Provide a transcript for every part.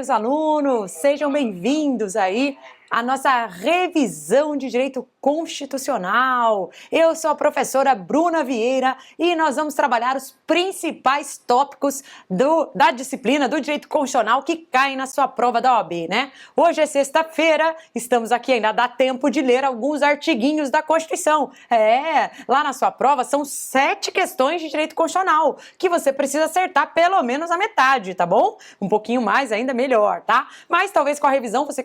meus alunos, sejam bem-vindos aí à nossa revisão de direito constitucional. Eu sou a professora Bruna Vieira e nós vamos trabalhar os principais tópicos da disciplina do direito constitucional que caem na sua prova da OAB, né? Hoje é sexta-feira, estamos aqui, ainda dá tempo de ler alguns artiguinhos da Constituição. Lá na sua prova são 7 questões de direito constitucional que você precisa acertar pelo menos a metade, tá bom? Um pouquinho mais ainda melhor, tá? Mas talvez com a revisão você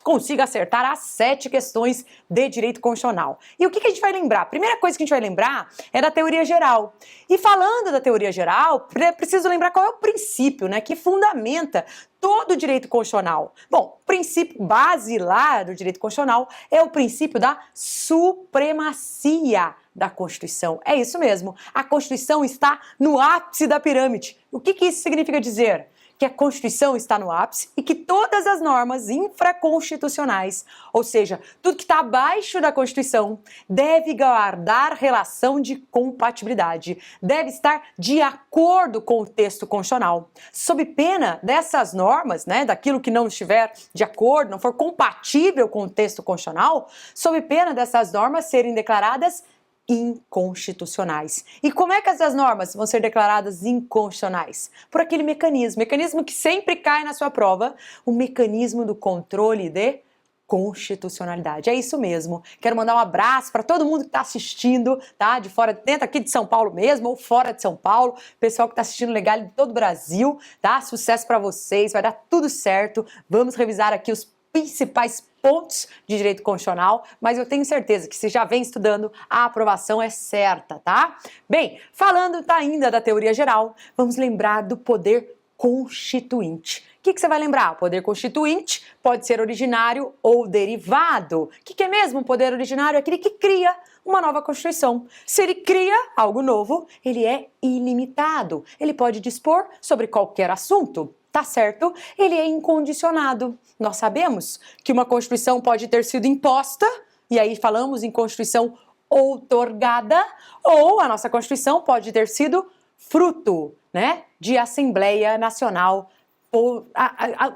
consiga acertar as 7 questões de direito constitucional. E o que a gente vai lembrar? A primeira coisa que a gente vai lembrar é da teoria geral. E falando da teoria geral, preciso lembrar qual é o princípio, né, que fundamenta todo o direito constitucional. Bom, o princípio basilar do direito constitucional é o princípio da supremacia da Constituição. É isso mesmo. A Constituição está no ápice da pirâmide. O que isso significa dizer? Que a Constituição está no ápice e que todas as normas infraconstitucionais, ou seja, tudo que está abaixo da Constituição, deve guardar relação de compatibilidade, deve estar de acordo com o texto constitucional. Sob pena dessas normas, né, daquilo que não estiver de acordo, não for compatível com o texto constitucional, sob pena dessas normas serem declaradas inconstitucionais. E como é que essas normas vão ser declaradas inconstitucionais? Por aquele mecanismo que sempre cai na sua prova, o mecanismo do controle de constitucionalidade. É isso mesmo. Quero mandar um abraço para todo mundo que está assistindo, tá? De fora, dentro aqui de São Paulo mesmo ou fora de São Paulo, pessoal que está assistindo legal de todo o Brasil, tá? Sucesso para vocês, vai dar tudo certo. Vamos revisar aqui os principais pontos de direito constitucional, mas eu tenho certeza que se já vem estudando, a aprovação é certa, tá? Bem, falando ainda da teoria geral, vamos lembrar do poder constituinte. O que você vai lembrar? O poder constituinte pode ser originário ou derivado. O que é mesmo o poder originário? É aquele que cria uma nova Constituição. Se ele cria algo novo, ele é ilimitado. Ele pode dispor sobre qualquer assunto. Tá certo? Ele é incondicionado. Nós sabemos que uma Constituição pode ter sido imposta, e aí falamos em Constituição outorgada, ou a nossa Constituição pode ter sido fruto, né, de Assembleia Nacional,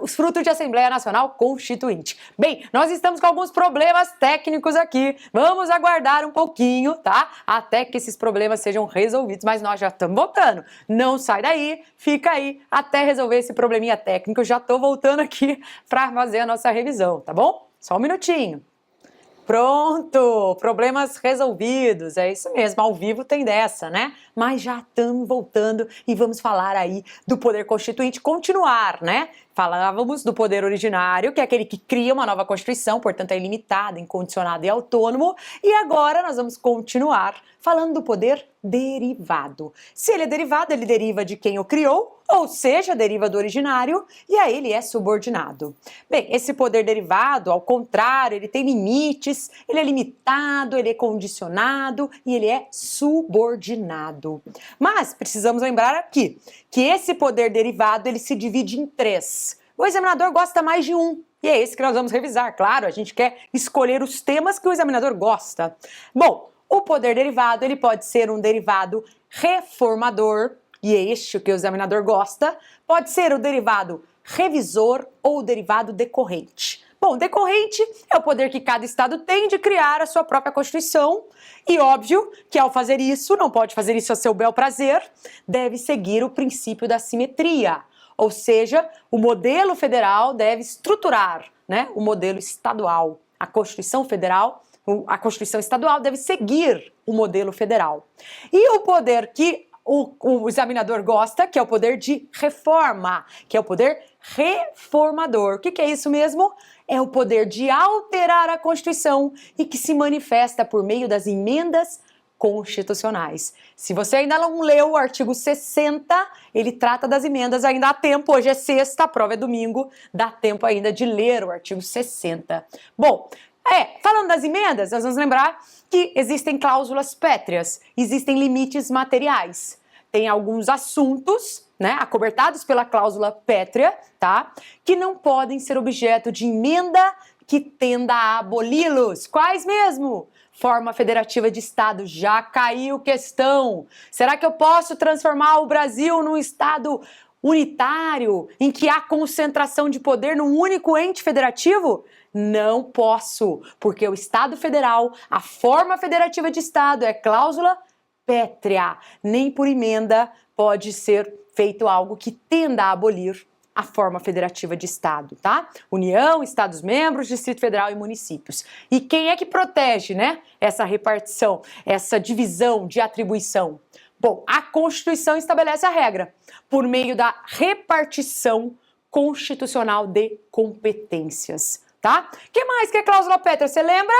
os frutos de Assembleia Nacional Constituinte. Bem, nós estamos com alguns problemas técnicos aqui, vamos aguardar um pouquinho, tá? Até que esses problemas sejam resolvidos, mas nós já estamos voltando. Não sai daí, fica aí até resolver esse probleminha técnico. Eu já estou voltando aqui para fazer a nossa revisão, tá bom? Só um minutinho. Pronto, problemas resolvidos, é isso mesmo, ao vivo tem dessa, né? Mas já estamos voltando e vamos falar aí do poder constituinte, continuar, né? Falávamos do poder originário, que é aquele que cria uma nova Constituição, portanto é ilimitado, incondicionado e autônomo, e agora nós vamos continuar falando do poder derivado. Se ele é derivado, ele deriva de quem o criou, ou seja, deriva do originário, e a ele é subordinado. Bem, esse poder derivado, ao contrário, ele tem limites, ele é limitado, ele é condicionado e ele é subordinado. Mas precisamos lembrar aqui que esse poder derivado, ele se divide em 3. O examinador gosta mais de um, e é esse que nós vamos revisar, claro, a gente quer escolher os temas que o examinador gosta. Bom, o poder derivado, ele pode ser um derivado reformador, e é este que o examinador gosta, pode ser o derivado revisor ou o derivado decorrente. Bom, decorrente é o poder que cada estado tem de criar a sua própria Constituição, e óbvio que ao fazer isso, não pode fazer isso a seu bel prazer, deve seguir o princípio da simetria, ou seja, o modelo federal deve estruturar, né, o modelo estadual. A Constituição Federal, a Constituição Estadual deve seguir o modelo federal. E o poder que o examinador gosta, que é o poder de reforma, que é o poder reformador. O que é isso mesmo? É o poder de alterar a Constituição e que se manifesta por meio das emendas constitucionais. Se você ainda não leu o artigo 60, ele trata das emendas, ainda há tempo, hoje é sexta, a prova é domingo, dá tempo ainda de ler o artigo 60. Bom, falando das emendas, nós vamos lembrar que existem cláusulas pétreas, existem limites materiais. Tem alguns assuntos, né, acobertados pela cláusula pétrea, tá, que não podem ser objeto de emenda que tenda a aboli-los. Quais mesmo? Forma federativa de Estado, já caiu questão. Será que eu posso transformar o Brasil num Estado unitário, em que há concentração de poder num único ente federativo? Não posso, porque o Estado Federal, a forma federativa de Estado, é cláusula pétrea. Nem por emenda pode ser feito algo que tenda a abolir a forma federativa de Estado, tá? União, Estados-membros, Distrito Federal e municípios. E quem é que protege, né, essa repartição, essa divisão de atribuição? Bom, a Constituição estabelece a regra por meio da repartição constitucional de competências, tá? O que mais que é cláusula pétrea? Você lembra?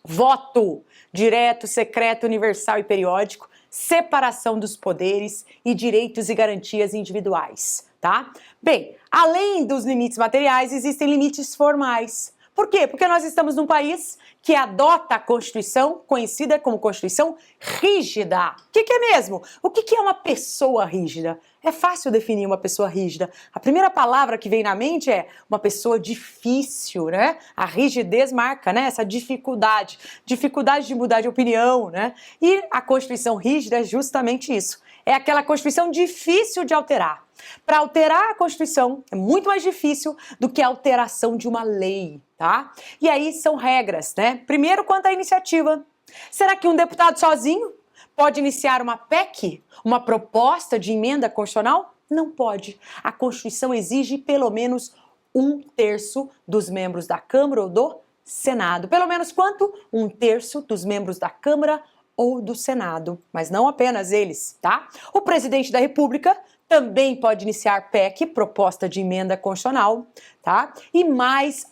Voto direto, secreto, universal e periódico, separação dos poderes e direitos e garantias individuais, tá? Bem, além dos limites materiais, existem limites formais. Por quê? Porque nós estamos num país que adota a Constituição, conhecida como Constituição rígida. O que é mesmo? O que é uma pessoa rígida? É fácil definir uma pessoa rígida. A primeira palavra que vem na mente é uma pessoa difícil, né? A rigidez marca, né, essa dificuldade de mudar de opinião, né? E a Constituição rígida é justamente isso. É aquela Constituição difícil de alterar. Para alterar a Constituição é muito mais difícil do que a alteração de uma lei, tá? E aí são regras, né? Primeiro, quanto à iniciativa. Será que um deputado sozinho pode iniciar uma PEC, uma proposta de emenda constitucional? Não pode. A Constituição exige pelo menos 1/3 dos membros da Câmara ou do Senado. Pelo menos quanto? 1/3 dos membros da Câmara ou do Senado, mas não apenas eles, tá? O presidente da República também pode iniciar PEC, proposta de emenda constitucional, tá? E mais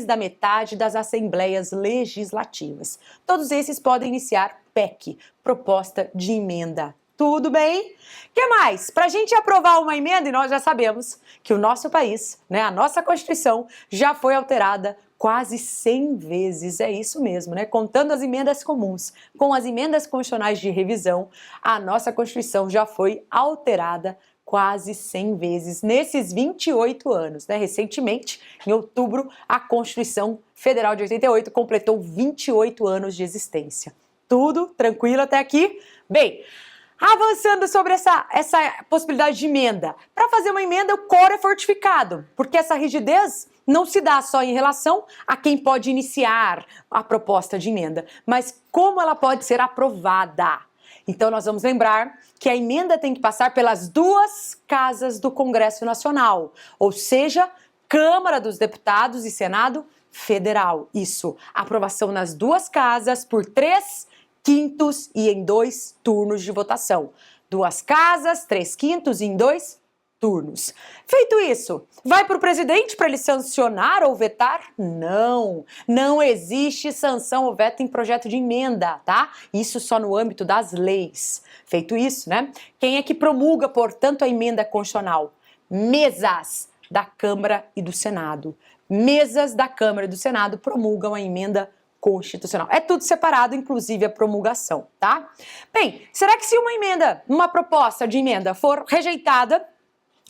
da metade das assembleias legislativas. Todos esses podem iniciar PEC, proposta de emenda. Tudo bem? O que mais? Para a gente aprovar uma emenda, e nós já sabemos que o nosso país, né, a nossa Constituição, já foi alterada quase 100 vezes, é isso mesmo, né? Contando as emendas comuns, com as emendas constitucionais de revisão, a nossa Constituição já foi alterada quase 100 vezes nesses 28 anos, né? Recentemente, em outubro, a Constituição Federal de 88 completou 28 anos de existência. Tudo tranquilo até aqui? Bem, avançando sobre essa possibilidade de emenda. Para fazer uma emenda, o quórum é fortificado, porque essa rigidez não se dá só em relação a quem pode iniciar a proposta de emenda, mas como ela pode ser aprovada. Então nós vamos lembrar que a emenda tem que passar pelas duas casas do Congresso Nacional, ou seja, Câmara dos Deputados e Senado Federal. Isso, aprovação nas duas casas por 3/5 e em 2 turnos de votação. Duas casas, 3/5 e em 2 turnos. Feito isso, vai para o presidente para ele sancionar ou vetar? Não, não existe sanção ou veto em projeto de emenda, tá? Isso só no âmbito das leis. Feito isso, né? Quem é que promulga, portanto, a emenda constitucional? Mesas da Câmara e do Senado. Mesas da Câmara e do Senado promulgam a emenda constitucional. É tudo separado, inclusive a promulgação, tá? Bem, será que se uma proposta de emenda for rejeitada,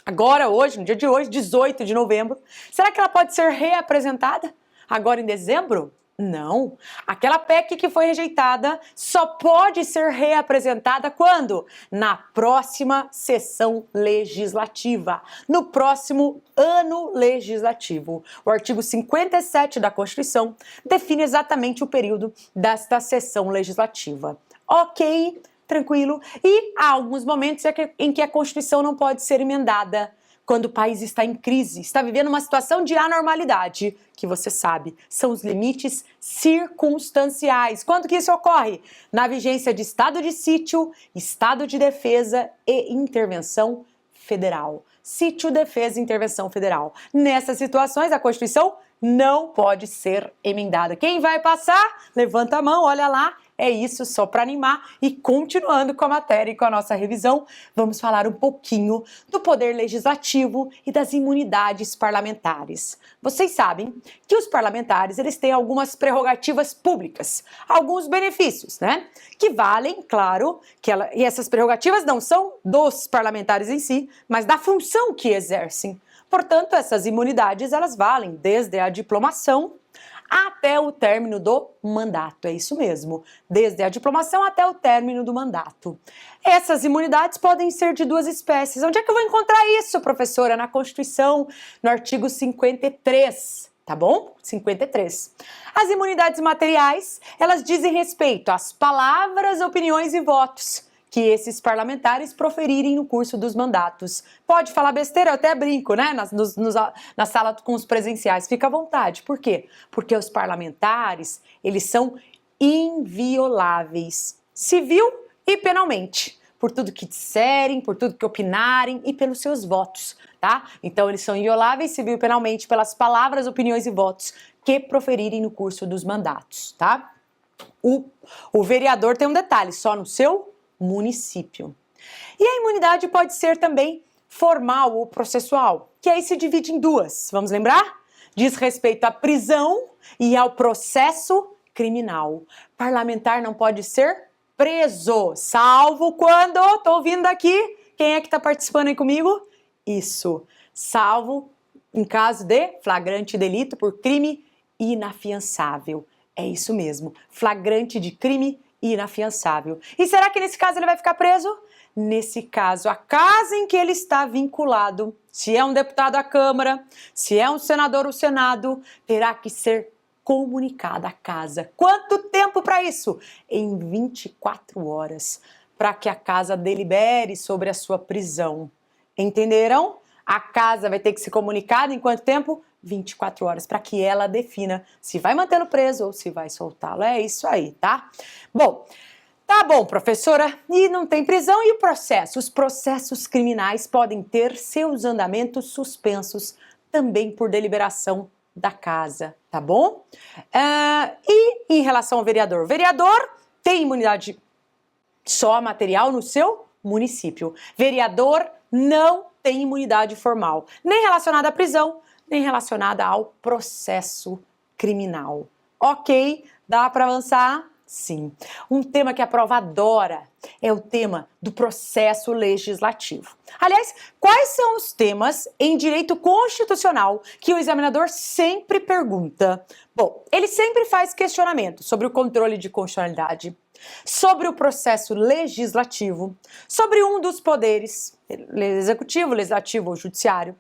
agora, hoje, no dia de hoje, 18 de novembro, será que ela pode ser reapresentada agora em dezembro? Não. Aquela PEC que foi rejeitada só pode ser reapresentada quando? Na próxima sessão legislativa, no próximo ano legislativo. O artigo 57 da Constituição define exatamente o período desta sessão legislativa. Ok? Tranquilo. E há alguns momentos em que a Constituição não pode ser emendada, quando o país está em crise, está vivendo uma situação de anormalidade, que você sabe, são os limites circunstanciais. Quando que isso ocorre? Na vigência de estado de sítio, estado de defesa e intervenção federal. Sítio, defesa e intervenção federal. Nessas situações, a Constituição não pode ser emendada. Quem vai passar? Levanta a mão, olha lá. É isso, só para animar. E continuando com a matéria e com a nossa revisão, vamos falar um pouquinho do poder legislativo e das imunidades parlamentares. Vocês sabem que os parlamentares, eles têm algumas prerrogativas públicas, alguns benefícios, né? Que valem, claro, e essas prerrogativas não são dos parlamentares em si, mas da função que exercem. Portanto, essas imunidades, elas valem desde a diplomação até o término do mandato. É isso mesmo, desde a diplomação até o término do mandato. Essas imunidades podem ser de duas espécies. Onde é que eu vou encontrar isso, professora? Na Constituição, no artigo 53. Tá bom? 53. As imunidades materiais, elas dizem respeito às palavras, opiniões e votos que esses parlamentares proferirem no curso dos mandatos. Pode falar besteira, eu até brinco, né? Na sala com os presenciais. Fica à vontade. Por quê? Porque os parlamentares, eles são invioláveis, civil e penalmente, por tudo que disserem, por tudo que opinarem e pelos seus votos, tá? Então, eles são invioláveis, civil e penalmente, pelas palavras, opiniões e votos que proferirem no curso dos mandatos, tá? O vereador tem um detalhe, só no seu município. E a imunidade pode ser também formal ou processual, que aí se divide em duas. Vamos lembrar? Diz respeito à prisão e ao processo criminal. Parlamentar não pode ser preso, salvo quando... Tô ouvindo daqui. Quem é que tá participando aí comigo? Isso. Salvo em caso de flagrante delito por crime inafiançável. É isso mesmo. Flagrante de crime inafiançável. E será que nesse caso ele vai ficar preso? Nesse caso, a casa em que ele está vinculado, se é um deputado à Câmara, se é um senador ao Senado, terá que ser comunicada à casa. Quanto tempo para isso? Em 24 horas, para que a casa delibere sobre a sua prisão. Entenderam? A casa vai ter que ser comunicada em quanto tempo? 24 horas, para que ela defina se vai mantê-lo preso ou se vai soltá-lo. É isso aí, tá? Bom, tá bom, professora. E não tem prisão e o processo? Os processos criminais podem ter seus andamentos suspensos também por deliberação da casa, tá bom? E em relação ao vereador? O vereador tem imunidade só material no seu município. Vereador não tem imunidade formal, nem relacionada à prisão, nem relacionada ao processo criminal. Ok? Dá para avançar? Sim. Um tema que a prova adora é o tema do processo legislativo. Aliás, quais são os temas em direito constitucional que o examinador sempre pergunta? Bom, ele sempre faz questionamento sobre o controle de constitucionalidade, sobre o processo legislativo, sobre um dos poderes, executivo, legislativo ou judiciário,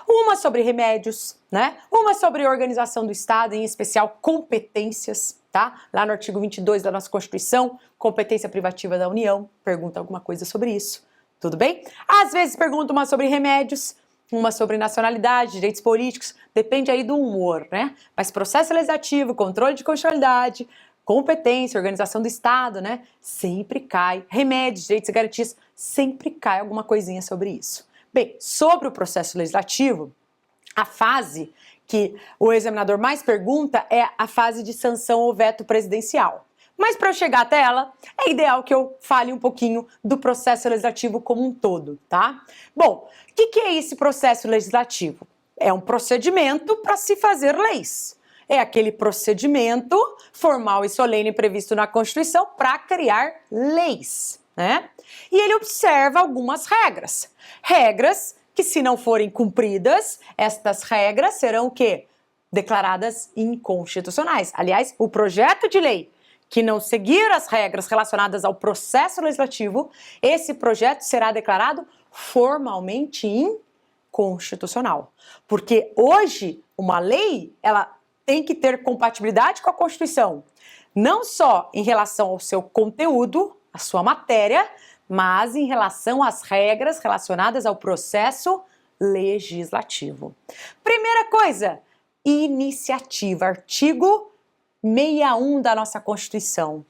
uma sobre remédios, né? Uma sobre organização do Estado, em especial competências, tá? Lá no artigo 22 da nossa Constituição, competência privativa da União, pergunta alguma coisa sobre isso, tudo bem? Às vezes pergunta uma sobre remédios, uma sobre nacionalidade, direitos políticos, depende aí do humor, né? Mas processo legislativo, controle de constitucionalidade, competência, organização do Estado, né? Sempre cai, remédios, direitos e garantias, sempre cai alguma coisinha sobre isso. Bem, sobre o processo legislativo, a fase que o examinador mais pergunta é a fase de sanção ou veto presidencial. Mas para eu chegar até ela, é ideal que eu fale um pouquinho do processo legislativo como um todo, tá? Bom, o que é esse processo legislativo? É um procedimento para se fazer leis. É aquele procedimento formal e solene previsto na Constituição para criar leis, né? E ele observa algumas regras. Regras que, se não forem cumpridas, estas regras serão o quê? Declaradas inconstitucionais. Aliás, o projeto de lei que não seguir as regras relacionadas ao processo legislativo, esse projeto será declarado formalmente inconstitucional. Porque hoje, uma lei, ela tem que ter compatibilidade com a Constituição, não só em relação ao seu conteúdo, a sua matéria, mas em relação às regras relacionadas ao processo legislativo. Primeira coisa, iniciativa, artigo 61 da nossa Constituição.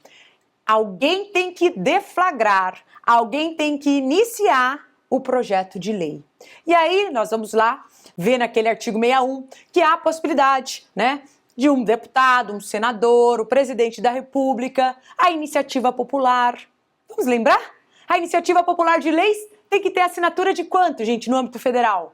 Alguém tem que deflagrar, alguém tem que iniciar o projeto de lei. E aí nós vamos lá ver naquele artigo 61 que há a possibilidade, né, de um deputado, um senador, o presidente da República, a iniciativa popular. Vamos lembrar? A iniciativa popular de leis tem que ter assinatura de quanto, gente, no âmbito federal?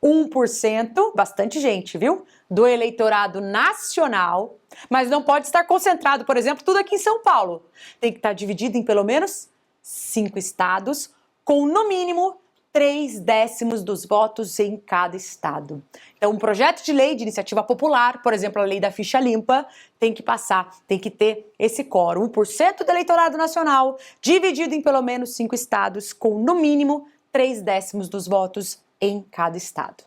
1%, bastante gente, viu? Do eleitorado nacional, mas não pode estar concentrado, por exemplo, tudo aqui em São Paulo. Tem que estar dividido em pelo menos 5 estados, com no mínimo 3/10 dos votos em cada estado. Então, um projeto de lei de iniciativa popular, por exemplo, a lei da ficha limpa, tem que passar, tem que ter esse quórum, 1% do eleitorado nacional, dividido em pelo menos 5 estados, com no mínimo 3/10 dos votos em cada estado.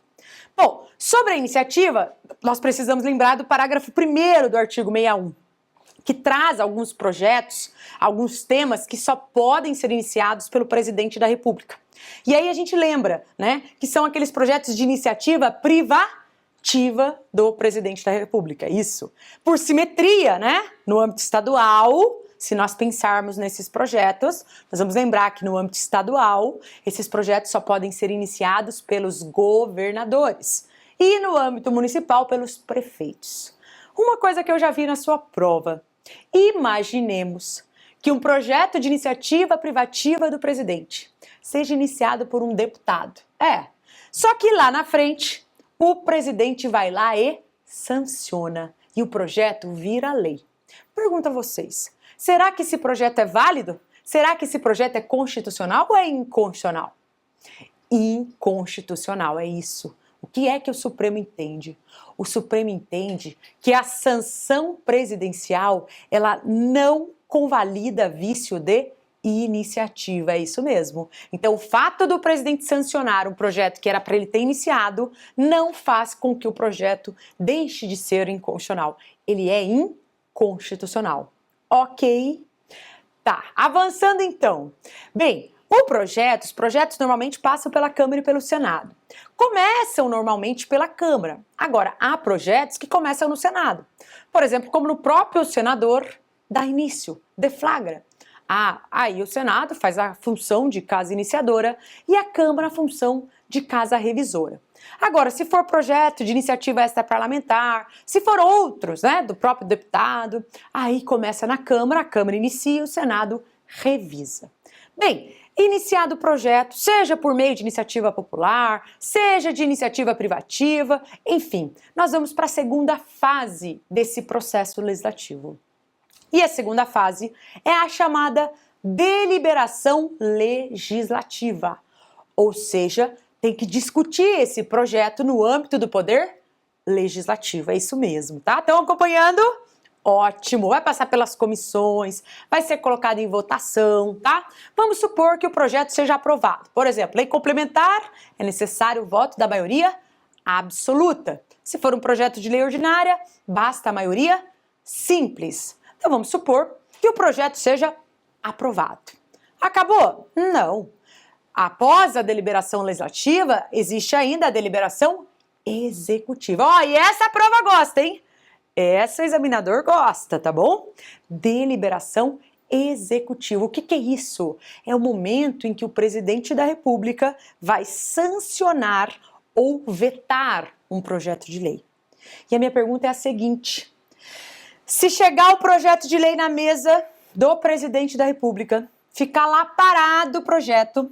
Bom, sobre a iniciativa, nós precisamos lembrar do parágrafo 1º do artigo 61, que traz alguns projetos, alguns temas que só podem ser iniciados pelo presidente da República. E aí a gente lembra, né, que são aqueles projetos de iniciativa privativa do presidente da República, isso. Por simetria, né, no âmbito estadual, se nós pensarmos nesses projetos, nós vamos lembrar que no âmbito estadual, esses projetos só podem ser iniciados pelos governadores e no âmbito municipal pelos prefeitos. Uma coisa que eu já vi na sua prova, imaginemos que um projeto de iniciativa privativa do presidente seja iniciado por um deputado. Só que lá na frente, o presidente vai lá e sanciona e o projeto vira lei. Pergunto a vocês, será que esse projeto é válido? Será que esse projeto é constitucional ou é inconstitucional? Inconstitucional, é isso. O que é que o Supremo entende? O Supremo entende que a sanção presidencial, ela não convalida vício de iniciativa, é isso mesmo. Então, o fato do presidente sancionar um projeto que era para ele ter iniciado não faz com que o projeto deixe de ser inconstitucional. Ele é inconstitucional. Ok? Tá, avançando então. Bem, os projetos normalmente passam pela Câmara e pelo Senado. Começam normalmente pela Câmara. Agora, há projetos que começam no Senado. Por exemplo, como no próprio senador dá início, deflagra. Aí o Senado faz a função de casa iniciadora e a Câmara a função de casa revisora. Agora, se for projeto de iniciativa extraparlamentar, se for outros, né, do próprio deputado, aí começa na Câmara, a Câmara inicia, o Senado revisa. Bem, iniciado o projeto, seja por meio de iniciativa popular, seja de iniciativa privativa, enfim, nós vamos para a segunda fase desse processo legislativo. E a segunda fase é a chamada deliberação legislativa, ou seja, tem que discutir esse projeto no âmbito do poder legislativo, é isso mesmo, tá? Estão acompanhando? Ótimo, vai passar pelas comissões, vai ser colocado em votação, tá? Vamos supor que o projeto seja aprovado. Por exemplo, lei complementar, é necessário o voto da maioria absoluta. Se for um projeto de lei ordinária, basta a maioria simples. Então vamos supor que o projeto seja aprovado. Acabou? Não. Após a deliberação legislativa, existe ainda a deliberação executiva. E essa a prova gosta, hein? Essa o examinador gosta, tá bom? Deliberação executiva. O que é isso? É o momento em que o presidente da República vai sancionar ou vetar um projeto de lei. E a minha pergunta é a seguinte: se chegar o projeto de lei na mesa do presidente da República, ficar lá parado o projeto,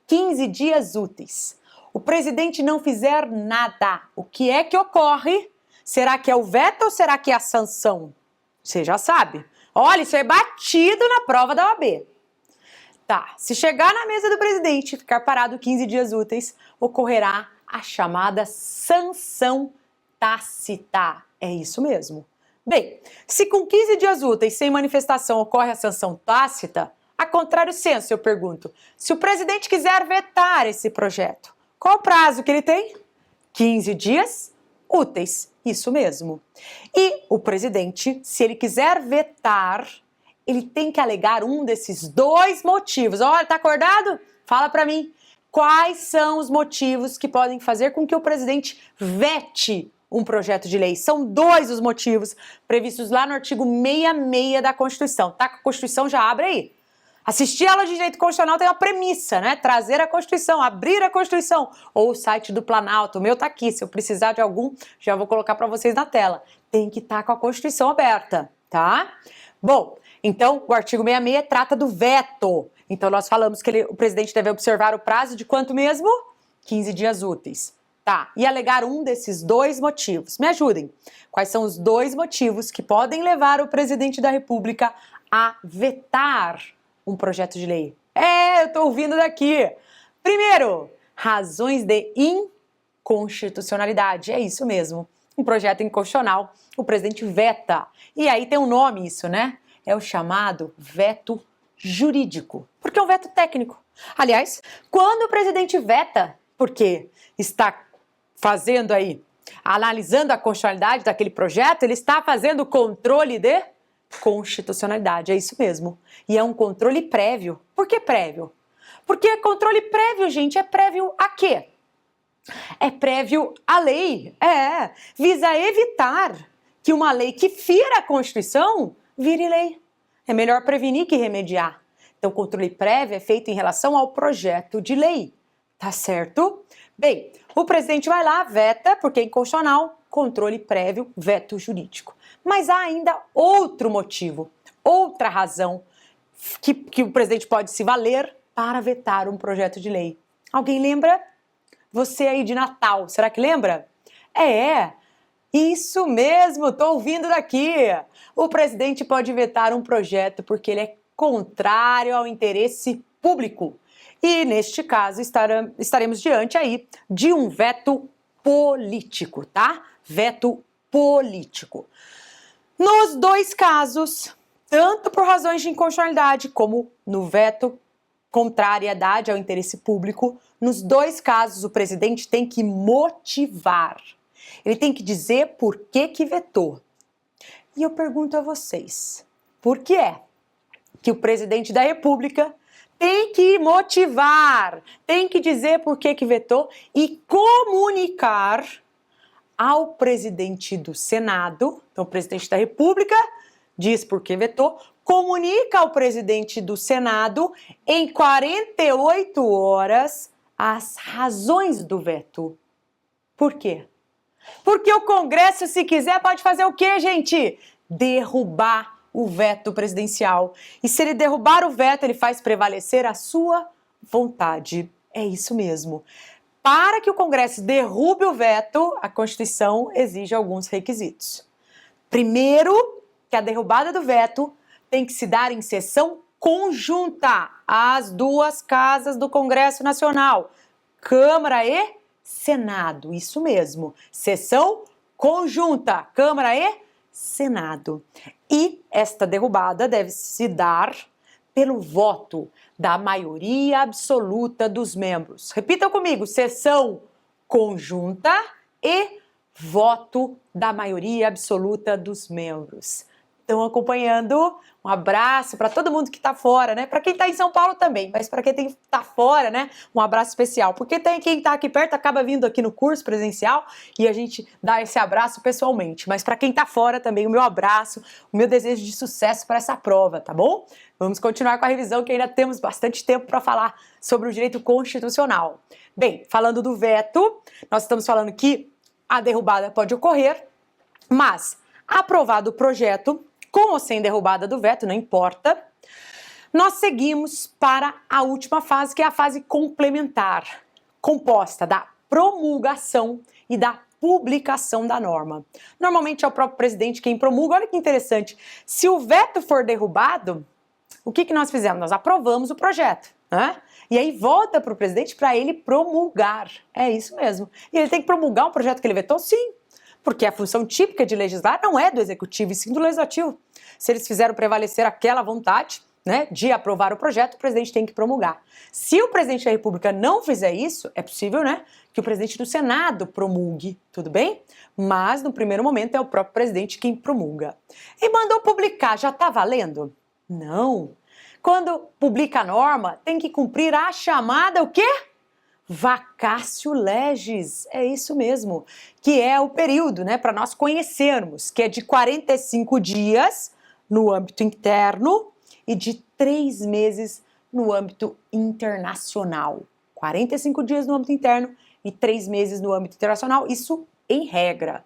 15 dias úteis, o presidente não fizer nada, o que é que ocorre? Será que é o veto ou será que é a sanção? Você já sabe. Olha, isso é batido na prova da OAB. Tá, se chegar na mesa do presidente e ficar parado 15 dias úteis, ocorrerá a chamada sanção tácita. É isso mesmo. Bem, se com 15 dias úteis sem manifestação ocorre a sanção tácita, a contrário senso, eu pergunto, se o presidente quiser vetar esse projeto, qual o prazo que ele tem? 15 dias úteis, isso mesmo. E o presidente, se ele quiser vetar, ele tem que alegar um desses dois motivos. Olha, tá acordado? Fala pra mim. Quais são os motivos que podem fazer com que o presidente vete um projeto de lei? São dois os motivos previstos lá no artigo 66 da Constituição. Tá com a Constituição? Já abre aí. Assistir a aula de direito constitucional tem uma premissa, né? Trazer a Constituição, abrir a Constituição. Ou o site do Planalto, o meu tá aqui. Se eu precisar de algum, já vou colocar para vocês na tela. Tem que estar com a Constituição aberta, tá? Bom, então o artigo 66 trata do veto. Então nós falamos que o presidente deve observar o prazo de quanto mesmo? 15 dias úteis. Tá, e alegar um desses dois motivos. Me ajudem. Quais são os dois motivos que podem levar o presidente da República a vetar um projeto de lei? Eu tô ouvindo daqui. Primeiro, razões de inconstitucionalidade. É isso mesmo. Um projeto inconstitucional, o presidente veta. E aí tem um nome isso, né? É o chamado veto jurídico, porque é um veto técnico. Aliás, quando o presidente veta, porque está fazendo aí, analisando a constitucionalidade daquele projeto, ele está fazendo controle de constitucionalidade, é isso mesmo. E é um controle prévio. Por que prévio? Porque controle prévio, gente, é prévio a quê? É prévio à lei. Visa evitar que uma lei que fira a Constituição vire lei. É melhor prevenir que remediar. Então, o controle prévio é feito em relação ao projeto de lei. Tá certo? Bem, o presidente vai lá, veta, porque é inconstitucional, controle prévio, veto jurídico. Mas há ainda outro motivo, outra razão que o presidente pode se valer para vetar um projeto de lei. Alguém lembra? Você aí de Natal, será que lembra? Isso mesmo, tô ouvindo daqui. O presidente pode vetar um projeto porque ele é contrário ao interesse público. E neste caso estaremos diante aí de um veto político, tá? Veto político. Nos dois casos, tanto por razões de inconstitucionalidade como no veto contrariedade ao interesse público, nos dois casos o presidente tem que motivar. Ele tem que dizer por que vetou. E eu pergunto a vocês, por que é que o presidente da República tem que motivar, tem que dizer por que vetou e comunicar ao presidente do Senado, então o presidente da República diz por que vetou, comunica ao presidente do Senado em 48 horas as razões do veto. Por quê? Porque o Congresso, se quiser, pode fazer o quê, gente? Derrubar o veto presidencial. E se ele derrubar o veto, ele faz prevalecer a sua vontade. É isso mesmo. Para que o Congresso derrube o veto, a Constituição exige alguns requisitos. Primeiro, que a derrubada do veto tem que se dar em sessão conjunta às duas casas do Congresso Nacional, Câmara e Senado. Isso mesmo, sessão conjunta, Câmara e Senado. E esta derrubada deve se dar pelo voto da maioria absoluta dos membros. Repitam comigo, sessão conjunta e voto da maioria absoluta dos membros. Estão acompanhando? Um abraço para todo mundo que está fora, né? Para quem está em São Paulo também, mas para quem está fora, né? Um abraço especial. Porque tem quem está aqui perto acaba vindo aqui no curso presencial e a gente dá esse abraço pessoalmente. Mas para quem está fora também, o meu abraço, o meu desejo de sucesso para essa prova, tá bom? Vamos continuar com a revisão que ainda temos bastante tempo para falar sobre o direito constitucional. Bem, falando do veto, nós estamos falando que a derrubada pode ocorrer, mas aprovado o projeto, com ou sem derrubada do veto, não importa, nós seguimos para a última fase, que é a fase complementar, composta da promulgação e da publicação da norma. Normalmente é o próprio presidente quem promulga. Olha que interessante, se o veto for derrubado, o que nós fizemos? Nós aprovamos o projeto, né? E aí volta para o presidente para ele promulgar. É isso mesmo. E ele tem que promulgar um projeto que ele vetou? Sim. Porque a função típica de legislar não é do executivo, e sim do legislativo. Se eles fizeram prevalecer aquela vontade, né, de aprovar o projeto, o presidente tem que promulgar. Se o presidente da República não fizer isso, é possível, né, que o presidente do Senado promulgue, tudo bem? Mas, no primeiro momento, é o próprio presidente quem promulga. E mandou publicar, já está valendo? Não. Quando publica a norma, tem que cumprir a chamada, o quê? Vacatio legis, é isso mesmo, que é o período, né, para nós conhecermos, que é de 45 dias no âmbito interno e de 3 meses no âmbito internacional. 45 dias no âmbito interno e 3 meses no âmbito internacional, isso em regra.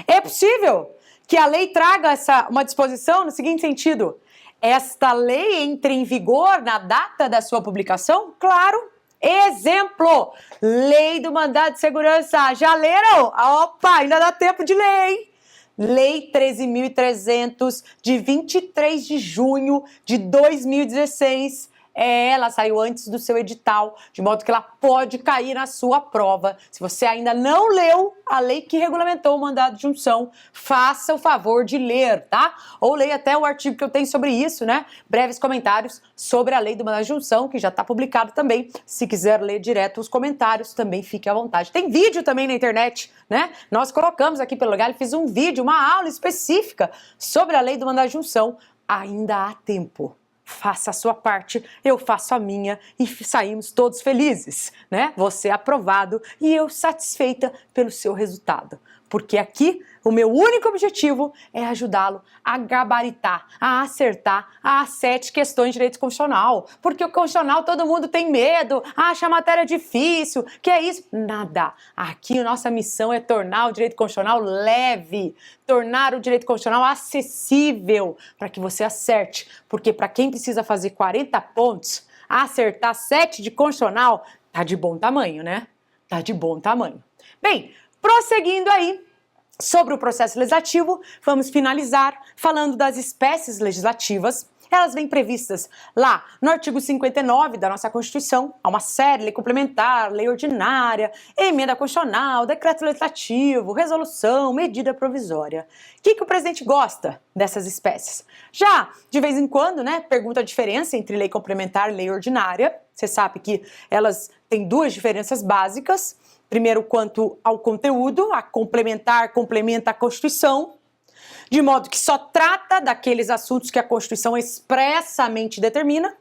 É possível que a lei traga uma disposição no seguinte sentido: esta lei entre em vigor na data da sua publicação? Claro. Exemplo, lei do mandado de segurança, já leram? Opa, ainda dá tempo de ler, hein? Lei 13.300, de 23 de junho de 2016, Ela saiu antes do seu edital, de modo que ela pode cair na sua prova. Se você ainda não leu a lei que regulamentou o mandado de junção, faça o favor de ler, tá? Ou leia até o artigo que eu tenho sobre isso, né? Breves comentários sobre a lei do mandado de junção, que já está publicado também. Se quiser ler direto os comentários, também fique à vontade. Tem vídeo também na internet, né? Nós colocamos aqui pelo Legal, fiz um vídeo, uma aula específica sobre a lei do mandado de junção. Ainda há tempo. Faça a sua parte, eu faço a minha e saímos todos felizes, né? Você aprovado e eu satisfeita pelo seu resultado. Porque aqui o meu único objetivo é ajudá-lo a gabaritar, a acertar as 7 questões de direito constitucional. Porque o constitucional todo mundo tem medo, acha a matéria difícil, que é isso? Nada. Aqui a nossa missão é tornar o direito constitucional leve, tornar o direito constitucional acessível para que você acerte. Porque para quem precisa fazer 40 pontos, acertar 7 de constitucional, tá de bom tamanho, né? Tá de bom tamanho. Bem, prosseguindo aí, sobre o processo legislativo, vamos finalizar falando das espécies legislativas. Elas vêm previstas lá no artigo 59 da nossa Constituição. Há uma série, lei complementar, lei ordinária, emenda constitucional, decreto legislativo, resolução, medida provisória. O que o presidente gosta dessas espécies? Já, de vez em quando, né, pergunta a diferença entre lei complementar e lei ordinária. Você sabe que elas têm 2 diferenças básicas. Primeiro, quanto ao conteúdo, a complementar complementa a Constituição, de modo que só trata daqueles assuntos que a Constituição expressamente determina.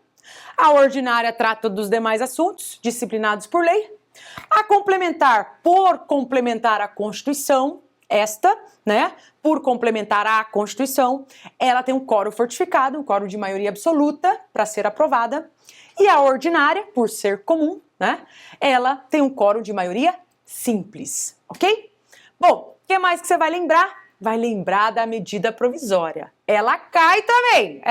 A ordinária trata dos demais assuntos, disciplinados por lei. A complementar, por complementar a Constituição, por complementar a Constituição, ela tem um quórum fortificado, um quórum de maioria absoluta para ser aprovada. E a ordinária, por ser comum, ela tem um quórum de maioria simples, ok? Bom, o que mais que você vai lembrar? Vai lembrar da medida provisória. Ela cai também.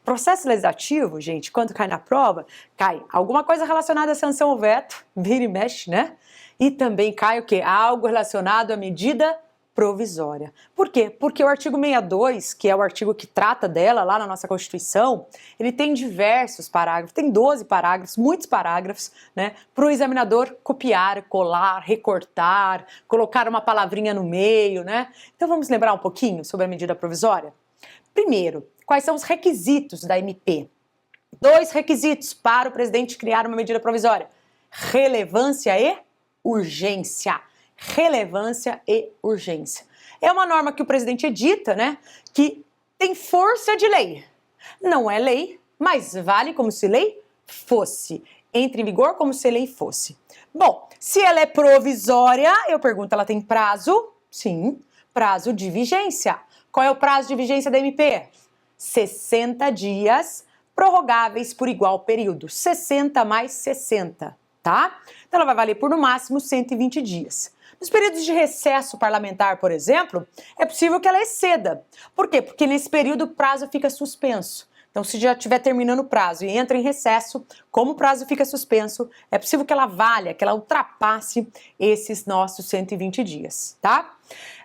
Processo legislativo, gente, quando cai na prova, cai alguma coisa relacionada à sanção ou veto, vira e mexe, né? E também cai o quê? Algo relacionado à medida provisória. Por quê? Porque o artigo 62, que é o artigo que trata dela lá na nossa Constituição, ele tem diversos parágrafos, tem 12 parágrafos, muitos parágrafos, né, para o examinador copiar, colar, recortar, colocar uma palavrinha no meio, né? Então vamos lembrar um pouquinho sobre a medida provisória? Primeiro, quais são os requisitos da MP? 2 requisitos para o presidente criar uma medida provisória: relevância e urgência. Relevância e urgência. É uma norma que o presidente edita, né, que tem força de lei. Não é lei, mas vale como se lei fosse. Entra em vigor como se lei fosse. Bom, se ela é provisória, eu pergunto, ela tem prazo? Sim, prazo de vigência. Qual é o prazo de vigência da MP? 60 dias, prorrogáveis por igual período. 60 mais 60, tá? Então ela vai valer por no máximo 120 dias. Nos períodos de recesso parlamentar, por exemplo, é possível que ela exceda. Por quê? Porque nesse período o prazo fica suspenso. Então, se já estiver terminando o prazo e entra em recesso, como o prazo fica suspenso, é possível que ela valha, que ela ultrapasse esses nossos 120 dias, tá?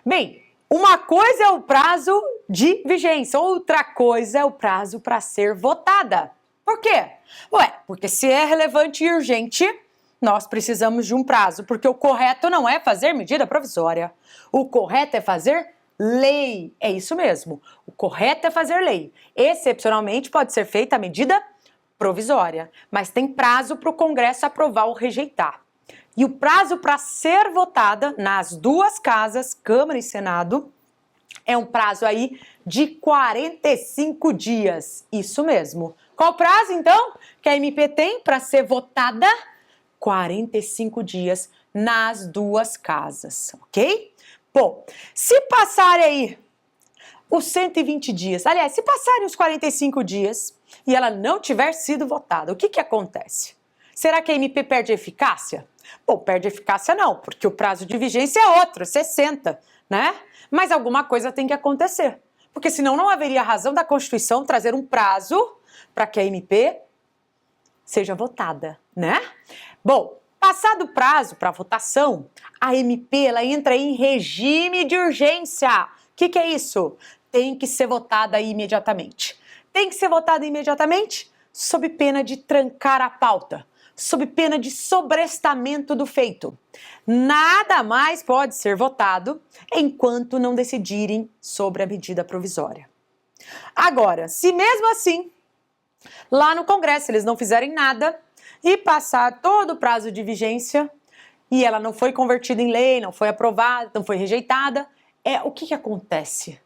Bem, uma coisa é o prazo de vigência, outra coisa é o prazo para ser votada. Por quê? Porque se é relevante e urgente, nós precisamos de um prazo, porque o correto não é fazer medida provisória. O correto é fazer lei. É isso mesmo. O correto é fazer lei. Excepcionalmente, pode ser feita a medida provisória, mas tem prazo para o Congresso aprovar ou rejeitar. E o prazo para ser votada nas 2 casas, Câmara e Senado, é um prazo aí de 45 dias. Isso mesmo. Qual o prazo, então, que a MP tem para ser votada? 45 dias nas 2 casas, ok? Bom, se passarem aí os 120 dias, aliás, se passarem os 45 dias e ela não tiver sido votada, o que acontece? Será que a MP perde eficácia? Bom, perde eficácia não, porque o prazo de vigência é outro, 60, né? Mas alguma coisa tem que acontecer, porque senão não haveria razão da Constituição trazer um prazo para que a MP seja votada, né? Bom, passado o prazo para votação, a MP ela entra em regime de urgência. O que é isso? Tem que ser votada imediatamente. Tem que ser votada imediatamente? sob pena de trancar a pauta, sob pena de sobrestamento do feito. Nada mais pode ser votado enquanto não decidirem sobre a medida provisória. Agora, se mesmo assim, lá no Congresso eles não fizerem nada e passar todo o prazo de vigência e ela não foi convertida em lei, não foi aprovada, não foi rejeitada, o que acontece?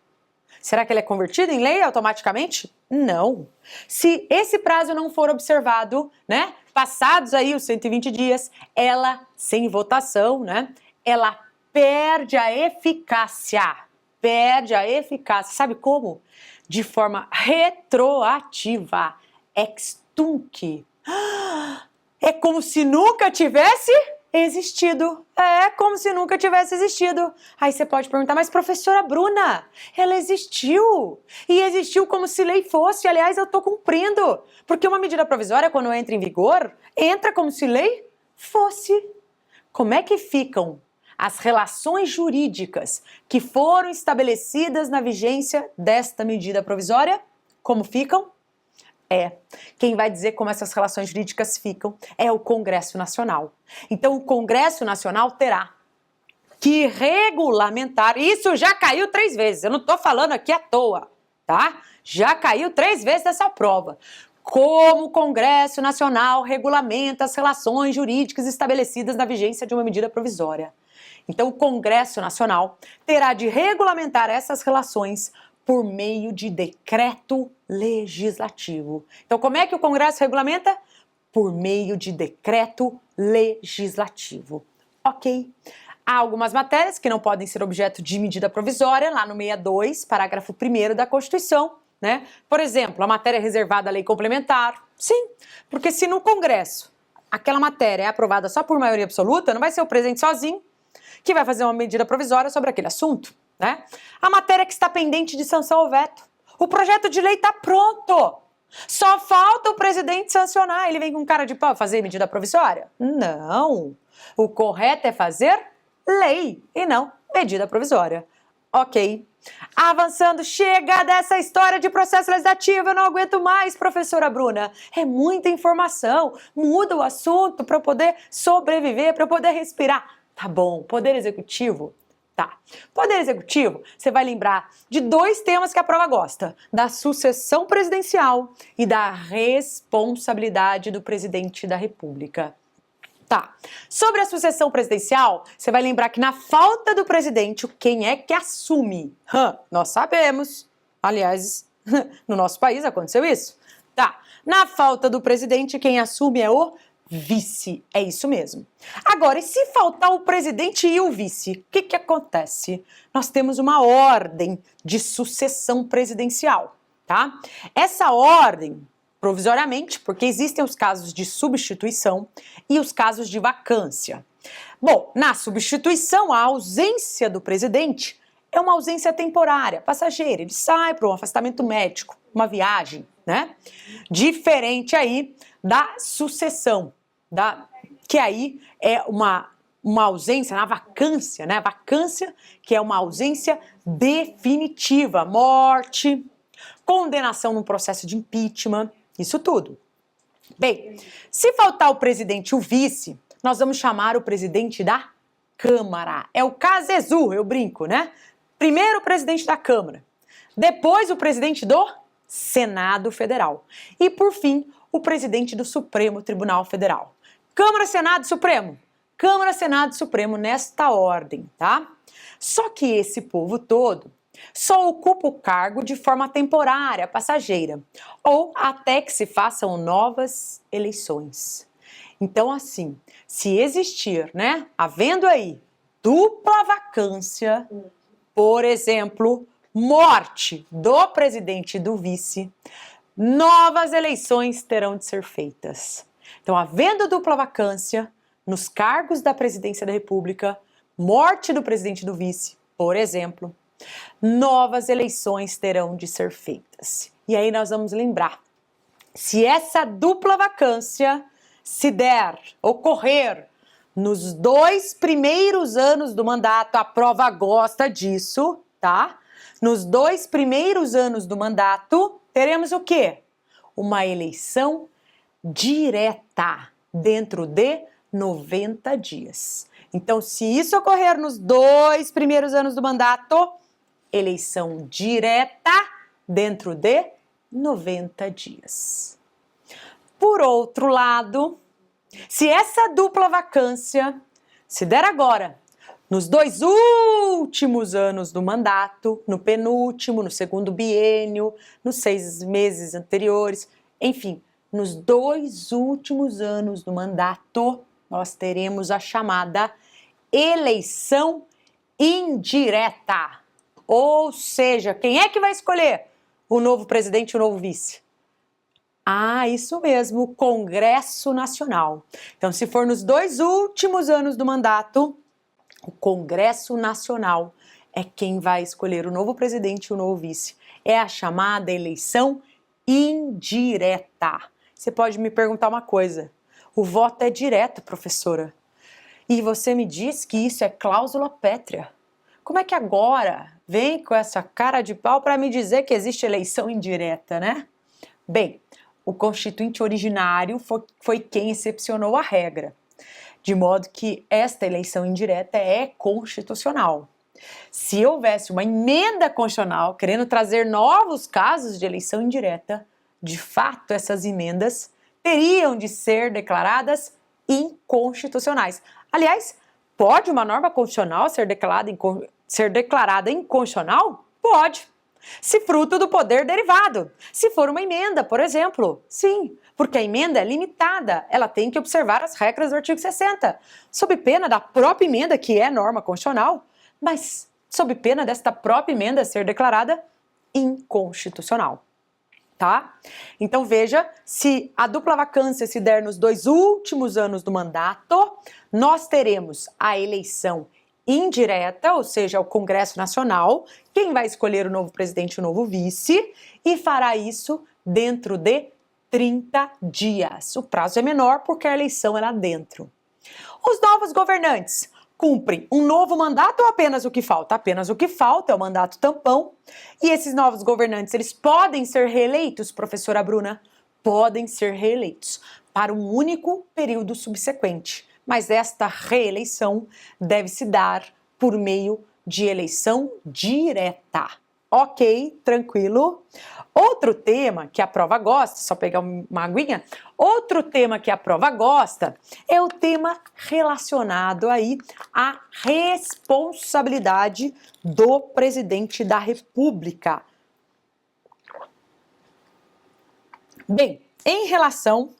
Será que ela é convertida em lei automaticamente? Não. Se esse prazo não for observado, né, passados aí os 120 dias, ela, sem votação, né, ela perde a eficácia. Perde a eficácia. Sabe como? De forma retroativa. Ex tunc. É como se nunca tivesse existido. É como se nunca tivesse existido. Aí você pode perguntar, mas professora Bruna, ela existiu. E existiu como se lei fosse. Aliás, eu estou cumprindo. Porque uma medida provisória, quando entra em vigor, entra como se lei fosse. Como é que ficam as relações jurídicas que foram estabelecidas na vigência desta medida provisória? Como ficam? Quem vai dizer como essas relações jurídicas ficam é o Congresso Nacional. Então, o Congresso Nacional terá que regulamentar, isso já caiu 3 vezes, eu não estou falando aqui à toa, tá? Já caiu 3 vezes essa prova. Como o Congresso Nacional regulamenta as relações jurídicas estabelecidas na vigência de uma medida provisória. Então, o Congresso Nacional terá de regulamentar essas relações por meio de decreto legislativo. Então, como é que o Congresso regulamenta? Por meio de decreto legislativo. Ok? Há algumas matérias que não podem ser objeto de medida provisória, lá no 62, parágrafo 1º da Constituição, né? Por exemplo, a matéria reservada à lei complementar. Sim, porque se no Congresso aquela matéria é aprovada só por maioria absoluta, não vai ser o presidente sozinho que vai fazer uma medida provisória sobre aquele assunto, né? A matéria que está pendente de sanção ou veto. O projeto de lei está pronto. Só falta o presidente sancionar. Ele vem com cara de pau fazer medida provisória? Não. O correto é fazer lei e não medida provisória. Ok. Avançando, chega dessa história de processo legislativo, eu não aguento mais, professora Bruna. É muita informação, muda o assunto para eu poder sobreviver, para eu poder respirar. Tá bom, Poder Executivo? Tá. Poder Executivo, você vai lembrar de 2 temas que a prova gosta, da sucessão presidencial e da responsabilidade do presidente da República. Tá. Sobre a sucessão presidencial, você vai lembrar que na falta do presidente, quem é que assume? Nós sabemos. Aliás, no nosso país aconteceu isso. Tá. Na falta do presidente, quem assume é o vice. É isso mesmo. Agora, e se faltar o presidente e o vice, o que acontece? Nós temos uma ordem de sucessão presidencial, tá? Essa ordem, provisoriamente, porque existem os casos de substituição e os casos de vacância. Bom, na substituição, a ausência do presidente é uma ausência temporária, passageira. Ele sai para um afastamento médico, uma viagem, né? Diferente aí da sucessão, que aí é uma ausência, na vacância, né? Vacância, que é uma ausência definitiva, morte, condenação num processo de impeachment, isso tudo. Bem, se faltar o presidente e o vice, nós vamos chamar o presidente da Câmara. É o Casezu, eu brinco, né? Primeiro o presidente da Câmara, depois o presidente do Senado Federal e, por fim, o presidente do Supremo Tribunal Federal. Câmara, Senado, Supremo. Câmara, Senado, Supremo, nesta ordem, tá? Só que esse povo todo só ocupa o cargo de forma temporária, passageira, ou até que se façam novas eleições. Então, assim, se existir, né, havendo aí dupla vacância, por exemplo, morte do presidente e do vice, novas eleições terão de ser feitas. Então, havendo dupla vacância nos cargos da presidência da República, morte do presidente e do vice, por exemplo, novas eleições terão de ser feitas. E aí nós vamos lembrar, se essa dupla vacância se ocorrer nos 2 primeiros anos do mandato, a prova gosta disso, tá? Nos 2 primeiros anos do mandato, teremos o quê? uma eleição direta dentro de 90 dias. Então, se isso ocorrer nos 2 primeiros anos do mandato, eleição direta dentro de 90 dias. Por outro lado, se essa dupla vacância se der agora, nos 2 últimos anos do mandato, no penúltimo, no segundo biênio, nos 6 meses anteriores, enfim, nos 2 últimos anos do mandato, nós teremos a chamada eleição indireta. Ou seja, quem é que vai escolher o novo presidente e o novo vice? Ah, isso mesmo, o Congresso Nacional. Então, se for nos 2 últimos anos do mandato, o Congresso Nacional é quem vai escolher o novo presidente e o novo vice. É a chamada eleição indireta. Você pode me perguntar uma coisa. O voto é direto, professora. E você me diz que isso é cláusula pétrea. Como é que agora vem com essa cara de pau para me dizer que existe eleição indireta, né? Bem, o constituinte originário foi quem excepcionou a regra, de modo que esta eleição indireta é constitucional. Se houvesse uma emenda constitucional querendo trazer novos casos de eleição indireta, de fato essas emendas teriam de ser declaradas inconstitucionais. Aliás, pode uma norma constitucional ser declarada inconstitucional? Pode. Se fruto do poder derivado. Se for uma emenda, por exemplo. Sim, porque a emenda é limitada. Ela tem que observar as regras do artigo 60, sob pena da própria emenda, que é norma constitucional, mas sob pena desta própria emenda ser declarada inconstitucional. Tá? Então veja, se a dupla vacância se der nos 2 últimos anos do mandato, nós teremos a eleição indireta, ou seja, o Congresso Nacional, quem vai escolher o novo presidente e o novo vice, e fará isso dentro de 30 dias. O prazo é menor porque a eleição é lá dentro. Os novos governantes cumprem um novo mandato ou apenas o que falta? Apenas o que falta é o mandato tampão. E esses novos governantes, eles podem ser reeleitos, professora Bruna? Podem ser reeleitos para um único período subsequente. Mas esta reeleição deve se dar por meio de eleição direta. Ok, tranquilo. Outro tema que a prova gosta, só pegar uma aguinha, outro tema que a prova gosta é o tema relacionado aí à responsabilidade do presidente da República. Bem, em relação,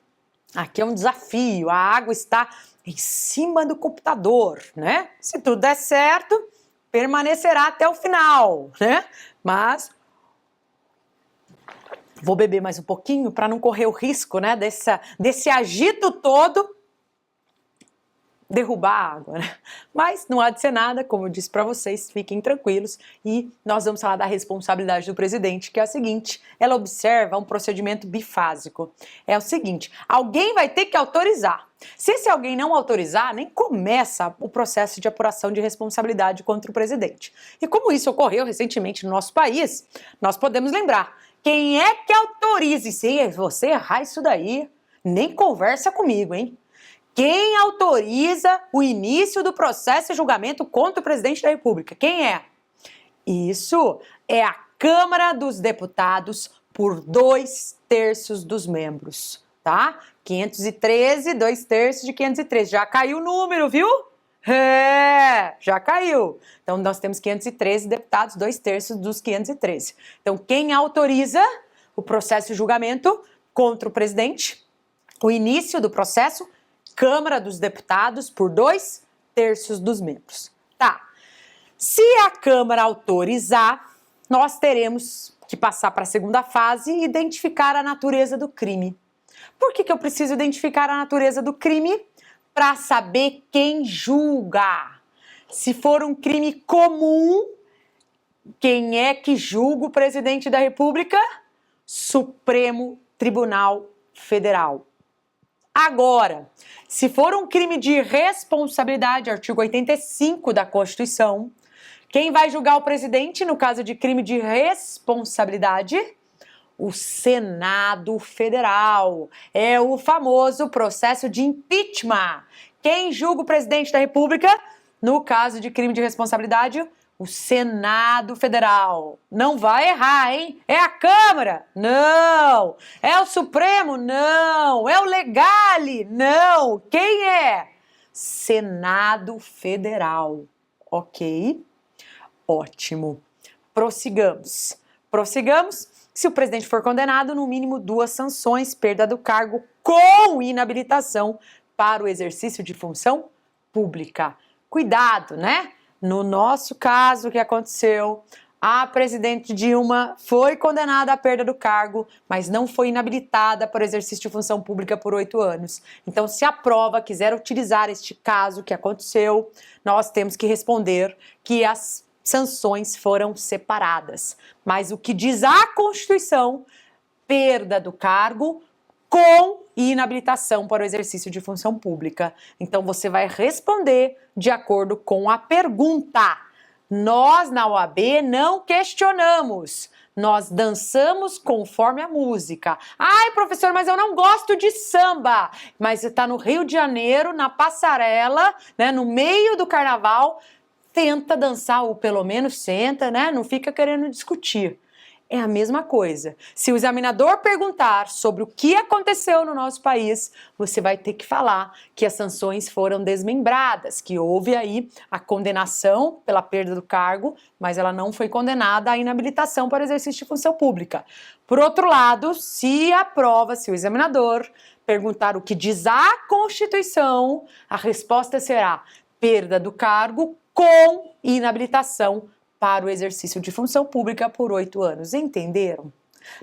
aqui é um desafio, a água está em cima do computador, né? Se tudo der certo, permanecerá até o final, né? Mas vou beber mais um pouquinho para não correr o risco, né, desse agito todo derrubar a água, né? Mas não há de ser nada, como eu disse para vocês, fiquem tranquilos e nós vamos falar da responsabilidade do presidente, que é a seguinte, ela observa um procedimento bifásico. É o seguinte, alguém vai ter que autorizar. Se esse alguém não autorizar, nem começa o processo de apuração de responsabilidade contra o presidente. E como isso ocorreu recentemente no nosso país, nós podemos lembrar, quem é que autoriza? E se você errar isso daí, nem conversa comigo, hein? Quem autoriza o início do processo e julgamento contra o presidente da República? Quem é? Isso é a Câmara dos Deputados por 2/3 dos membros, tá? 513, 2/3 de 513. Já caiu o número, viu? É, já caiu. Então, nós temos 513 deputados, 2/3 dos 513. Então, quem autoriza o processo e julgamento contra o presidente? O início do processo, Câmara dos Deputados por 2/3 dos membros. Tá. Se a Câmara autorizar, nós teremos que passar para a segunda fase e identificar a natureza do crime. Por que eu preciso identificar a natureza do crime? Para saber quem julga. Se for um crime comum, quem é que julga o presidente da República? Supremo Tribunal Federal. Agora, se for um crime de responsabilidade, artigo 85 da Constituição, quem vai julgar o presidente no caso de crime de responsabilidade? O Senado Federal. É o famoso processo de impeachment. Quem julga o presidente da República? No caso de crime de responsabilidade, o Senado Federal. Não vai errar, hein? É a Câmara? Não. É o Supremo? Não. É o Legale? Não. Quem é? Senado Federal. Ok? Ótimo. Prossigamos. Se o presidente for condenado, no mínimo 2 sanções, perda do cargo com inabilitação para o exercício de função pública. Cuidado, né? No nosso caso, o que aconteceu? A presidente Dilma foi condenada à perda do cargo, mas não foi inabilitada por exercício de função pública por 8 anos. Então, se a prova quiser utilizar este caso que aconteceu, nós temos que responder que as sanções foram separadas. Mas o que diz a Constituição, perda do cargo com inabilitação para o exercício de função pública. Então, você vai responder de acordo com a pergunta. Nós, na OAB, não questionamos. Nós dançamos conforme a música. Ai, professor, mas eu não gosto de samba. Mas você está no Rio de Janeiro, na passarela, né, no meio do carnaval, tenta dançar, ou pelo menos senta, né? Não fica querendo discutir. É a mesma coisa. Se o examinador perguntar sobre o que aconteceu no nosso país, você vai ter que falar que as sanções foram desmembradas, que houve aí a condenação pela perda do cargo, mas ela não foi condenada à inabilitação para exercício de função pública. Por outro lado, se o examinador perguntar o que diz a Constituição, a resposta será perda do cargo com inabilitação para o exercício de função pública por 8 anos. Entenderam?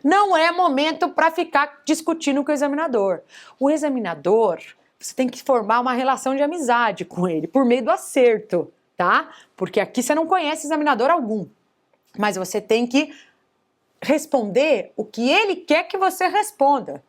Não é momento para ficar discutindo com o examinador. O examinador, você tem que formar uma relação de amizade com ele, por meio do acerto, tá? Porque aqui você não conhece examinador algum. Mas você tem que responder o que ele quer que você responda.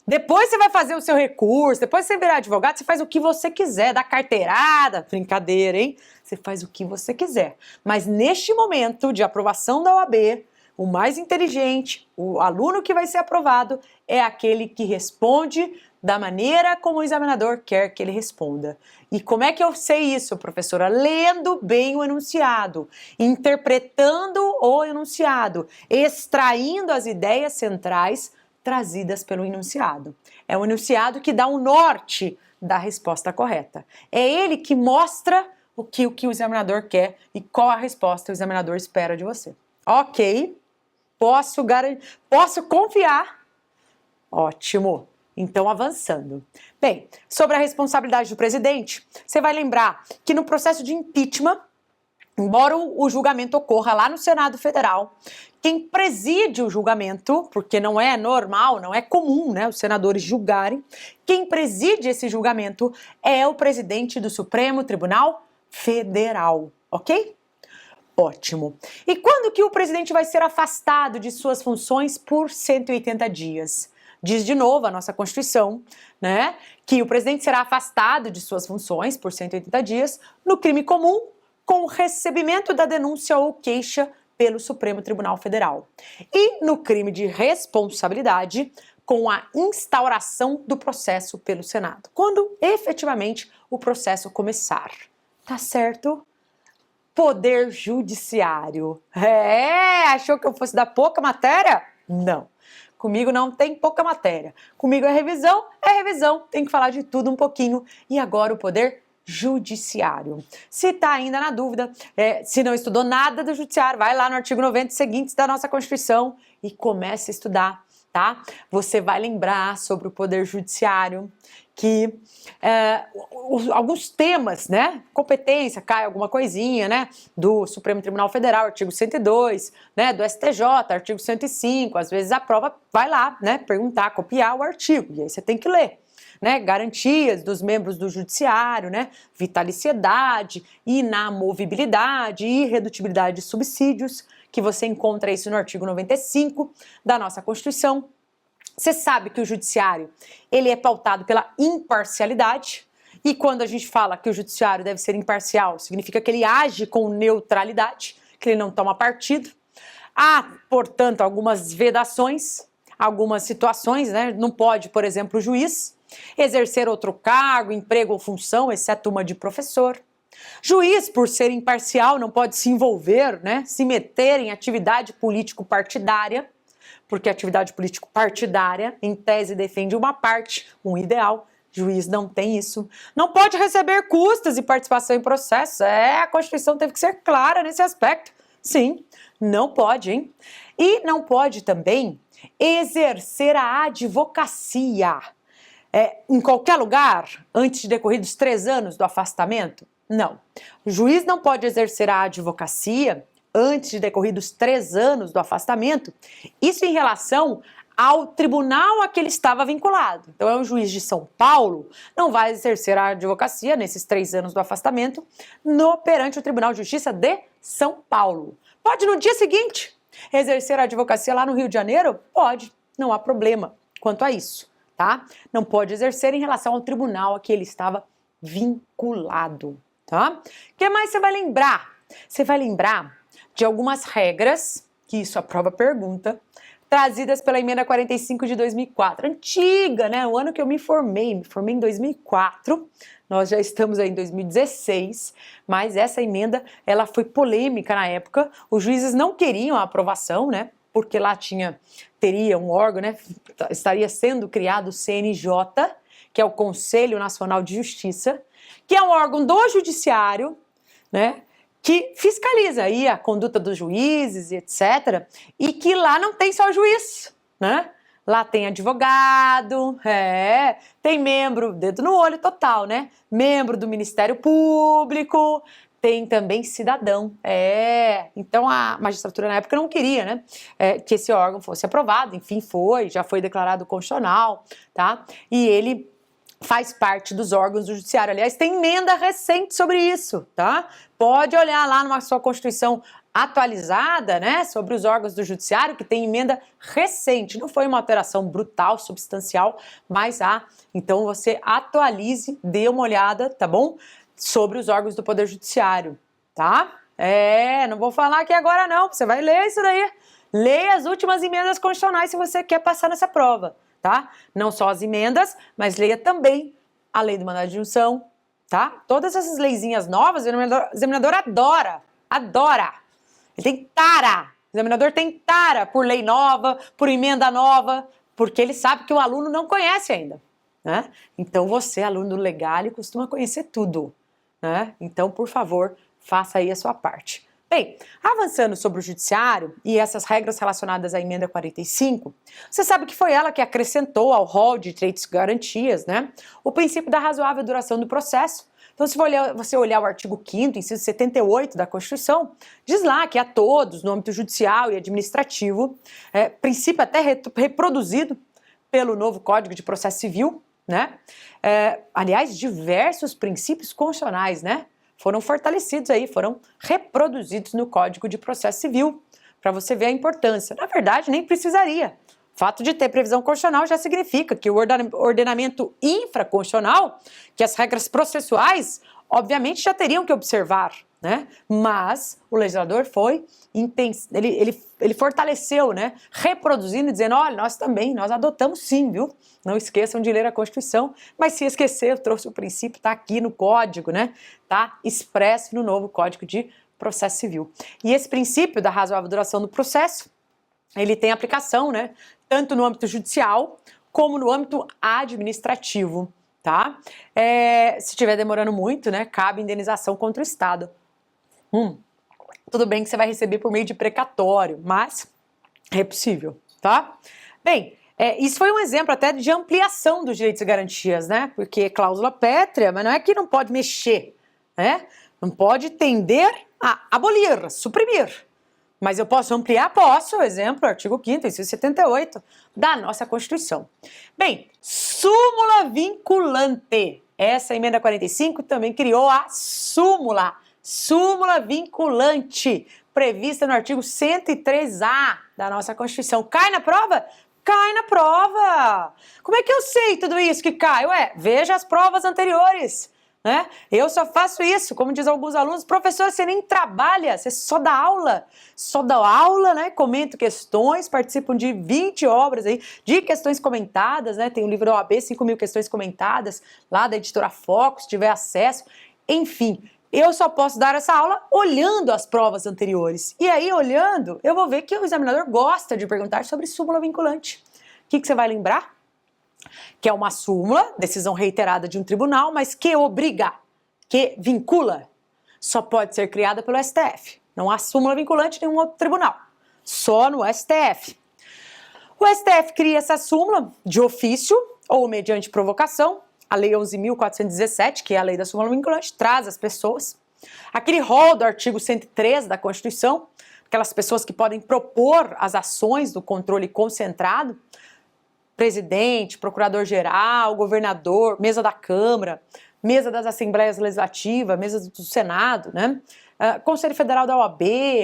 Depois você vai fazer o seu recurso, depois você virar advogado, você faz o que você quiser, dá carteirada, brincadeira, hein? Você faz o que você quiser. Mas neste momento de aprovação da OAB, o mais inteligente, o aluno que vai ser aprovado, é aquele que responde da maneira como o examinador quer que ele responda. E como é que eu sei isso, professora? Lendo bem o enunciado, interpretando o enunciado, extraindo as ideias centrais trazidas pelo enunciado. É o enunciado que dá um norte da resposta correta. É ele que mostra o que o examinador quer e qual a resposta o examinador espera de você. Ok? Posso confiar? Ótimo. Então, avançando. Bem, sobre a responsabilidade do presidente, você vai lembrar que no processo de impeachment, embora o julgamento ocorra lá no Senado Federal, quem preside o julgamento, porque não é normal, não é comum, né, os senadores julgarem, quem preside esse julgamento é o presidente do Supremo Tribunal Federal, ok? Ótimo. E quando que o presidente vai ser afastado de suas funções por 180 dias? Diz de novo a nossa Constituição, né, que o presidente será afastado de suas funções por 180 dias no crime comum, com o recebimento da denúncia ou queixa pelo Supremo Tribunal Federal. E no crime de responsabilidade, com a instauração do processo pelo Senado, quando efetivamente o processo começar. Tá certo? Poder Judiciário. Achou que eu fosse dar pouca matéria? Não. Comigo não tem pouca matéria. Comigo é revisão, tem que falar de tudo um pouquinho. E agora o Poder Judiciário. Se está ainda na dúvida, se não estudou nada do Judiciário, vai lá no artigo 90 seguintes da nossa Constituição e comece a estudar, tá? Você vai lembrar sobre o Poder Judiciário, que alguns temas, né? Competência, cai alguma coisinha, né? Do Supremo Tribunal Federal, artigo 102, né? Do STJ, artigo 105. Às vezes a prova vai lá, né? Perguntar, copiar o artigo, e aí você tem que ler. Né, garantias dos membros do judiciário, né, vitaliciedade, inamovibilidade, irredutibilidade de subsídios, que você encontra isso no artigo 95 da nossa Constituição. Você sabe que o judiciário, ele é pautado pela imparcialidade, e quando a gente fala que o judiciário deve ser imparcial, significa que ele age com neutralidade, que ele não toma partido. Há, portanto, algumas vedações, algumas situações, né? Não pode, por exemplo, o juiz exercer outro cargo, emprego ou função, exceto uma de professor. Juiz, por ser imparcial, não pode se envolver, né? Se meter em atividade político-partidária, porque a atividade político-partidária, em tese, defende uma parte, um ideal. Juiz não tem isso. Não pode receber custas e participação em processos. A Constituição teve que ser clara nesse aspecto. Sim, não pode, hein? E não pode também exercer a advocacia em qualquer lugar antes de decorridos 3 anos do afastamento? Não. O juiz não pode exercer a advocacia antes de decorridos 3 anos do afastamento. Isso em relação ao tribunal a que ele estava vinculado. Então, é um juiz de São Paulo, não vai exercer a advocacia nesses 3 anos do afastamento perante o Tribunal de Justiça de São Paulo. Pode no dia seguinte exercer a advocacia lá no Rio de Janeiro? Pode, não há problema quanto a isso, tá? Não pode exercer em relação ao tribunal a que ele estava vinculado, tá? O que mais você vai lembrar? Você vai lembrar de algumas regras, que isso a prova pergunta, trazidas pela Emenda 45 de 2004. Antiga, né? O ano que eu me formei em 2004, nós já estamos aí em 2016, mas essa emenda, ela foi polêmica na época, os juízes não queriam a aprovação, né? Porque lá teria um órgão, né? Estaria sendo criado o CNJ, que é o Conselho Nacional de Justiça, que é um órgão do judiciário, né? Que fiscaliza aí a conduta dos juízes e etc. E que lá não tem só juiz, né? Lá tem advogado, tem membro, dedo no olho total, né? Membro do Ministério Público, tem também cidadão. Então a magistratura na época não queria, né? Que esse órgão fosse aprovado, enfim, já foi declarado constitucional, tá? E ele faz parte dos órgãos do judiciário. Aliás, tem emenda recente sobre isso, tá? Pode olhar lá numa sua Constituição atualizada, né, sobre os órgãos do judiciário, que tem emenda recente. Não foi uma alteração brutal, substancial, mas então você atualize, dê uma olhada, tá bom? Sobre os órgãos do Poder Judiciário, tá? Não vou falar aqui agora não, você vai ler isso daí. Leia as últimas emendas constitucionais se você quer passar nessa prova. Tá? Não só as emendas, mas leia também a lei do mandado de injunção, tá? Todas essas leizinhas novas, o examinador adora. Ele tem tara, o examinador tem tara por lei nova, por emenda nova, porque ele sabe que o aluno não conhece ainda, né? Então você, aluno legal, costuma conhecer tudo, né? Então, por favor, faça aí a sua parte. Bem, avançando sobre o judiciário e essas regras relacionadas à emenda 45, você sabe que foi ela que acrescentou ao rol de direitos e garantias, né, o princípio da razoável duração do processo. Então, se você olhar o artigo 5º, inciso 78 da Constituição, diz lá que a todos, no âmbito judicial e administrativo, princípio até reproduzido pelo novo Código de Processo Civil, né, aliás, diversos princípios constitucionais, né, foram fortalecidos aí, foram reproduzidos no Código de Processo Civil, para você ver a importância. Na verdade, nem precisaria. O fato de ter previsão constitucional já significa que o ordenamento infraconstitucional, que as regras processuais, obviamente já teriam que observar, né? Mas o legislador ele fortaleceu, né? Reproduzindo e dizendo, olha, nós adotamos sim, viu? Não esqueçam de ler a Constituição, mas se esquecer, eu trouxe o princípio, está aqui no Código, né? Está expresso no novo Código de Processo Civil. E esse princípio da razoável duração do processo, ele tem aplicação, né? Tanto no âmbito judicial, como no âmbito administrativo, tá? Se estiver demorando muito, né? Cabe indenização contra o Estado. Tudo bem que você vai receber por meio de precatório, mas é possível, tá? Bem, isso foi um exemplo até de ampliação dos direitos e garantias, né? Porque é cláusula pétrea, mas não é que não pode mexer, né? Não pode tender a abolir, suprimir. Mas eu posso ampliar? Posso, exemplo, artigo 5º, inciso 78 da nossa Constituição. Bem, súmula vinculante. Essa emenda 45 também criou a súmula vinculante, prevista no artigo 103A da nossa Constituição. Cai na prova? Cai na prova! Como é que eu sei tudo isso que cai? Veja as provas anteriores. né? Eu só faço isso, como diz alguns alunos, professor, você nem trabalha, você só dá aula, né? Comento questões, participam de 20 obras aí, de questões comentadas, né? Tem o livro da OAB, 5.000 questões comentadas, lá da editora Foco, se tiver acesso, enfim. Eu só posso dar essa aula olhando as provas anteriores. E aí, olhando, eu vou ver que o examinador gosta de perguntar sobre súmula vinculante. O que você vai lembrar? Que é uma súmula, decisão reiterada de um tribunal, mas que obriga, que vincula. Só pode ser criada pelo STF. Não há súmula vinculante em nenhum outro tribunal. Só no STF. O STF cria essa súmula de ofício ou mediante provocação. A Lei 11.417, que é a lei da súmula vinculante, traz as pessoas. Aquele rol do artigo 103 da Constituição, aquelas pessoas que podem propor as ações do controle concentrado, presidente, procurador-geral, governador, mesa da Câmara, mesa das Assembleias Legislativas, mesa do Senado, né? Conselho Federal da OAB,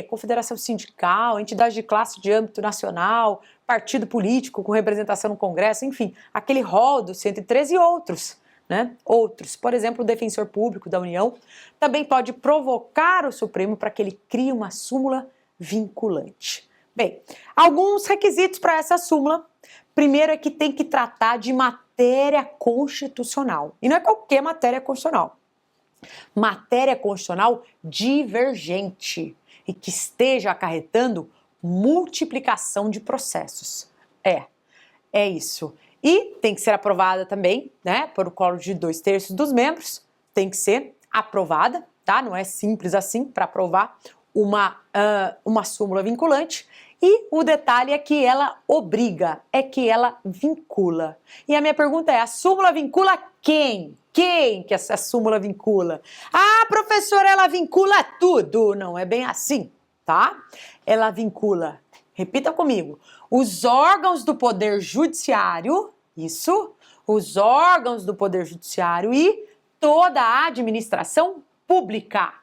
Confederação Sindical, entidade de classe de âmbito nacional, partido político com representação no Congresso, enfim, aquele rol do 113 e outros, né? Outros, por exemplo, o Defensor Público da União, também pode provocar o Supremo para que ele crie uma súmula vinculante. Bem, alguns requisitos para essa súmula. Primeiro é que tem que tratar de matéria constitucional. E não é qualquer matéria constitucional. Matéria constitucional divergente e que esteja acarretando multiplicação de processos. É isso. E tem que ser aprovada também, né, por o colo de 2/3 dos membros. Tem que ser aprovada, tá? Não é simples assim para aprovar uma súmula vinculante. E o detalhe é que ela obriga, é que ela vincula. E a minha pergunta é, a súmula vincula quem? Quem que essa súmula vincula? Ah, professora, ela vincula tudo. Não é bem assim, tá? Ela vincula, repita comigo, os órgãos do Poder Judiciário, isso, os órgãos do Poder Judiciário e toda a administração pública.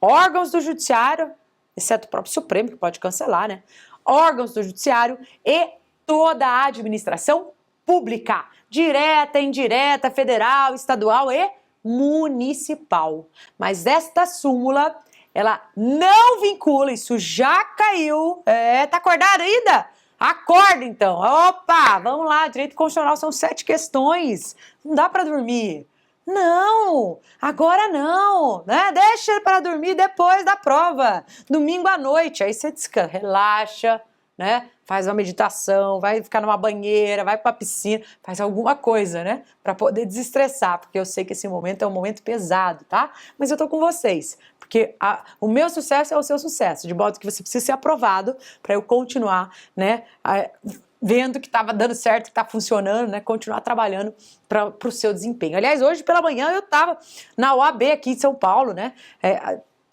Órgãos do Judiciário, exceto o próprio Supremo, que pode cancelar, né? Órgãos do Judiciário e toda a administração pública, direta, indireta, federal, estadual e municipal. Mas esta súmula, ela não vincula, isso já caiu. Tá acordado ainda? Acorda então. Opa, vamos lá, direito constitucional são 7 questões. Não dá para dormir. Não, agora não, né? Deixa para dormir depois da prova, domingo à noite, aí você descansa, relaxa, né? Faz uma meditação, vai ficar numa banheira, vai para a piscina, faz alguma coisa, né? Para poder desestressar, porque eu sei que esse momento é um momento pesado, tá? Mas eu tô com vocês, porque o meu sucesso é o seu sucesso, de modo que você precisa ser aprovado para eu continuar, né? Vendo que estava dando certo, que está funcionando, né? Continuar trabalhando para o seu desempenho. Aliás, hoje pela manhã eu estava na OAB aqui em São Paulo, né?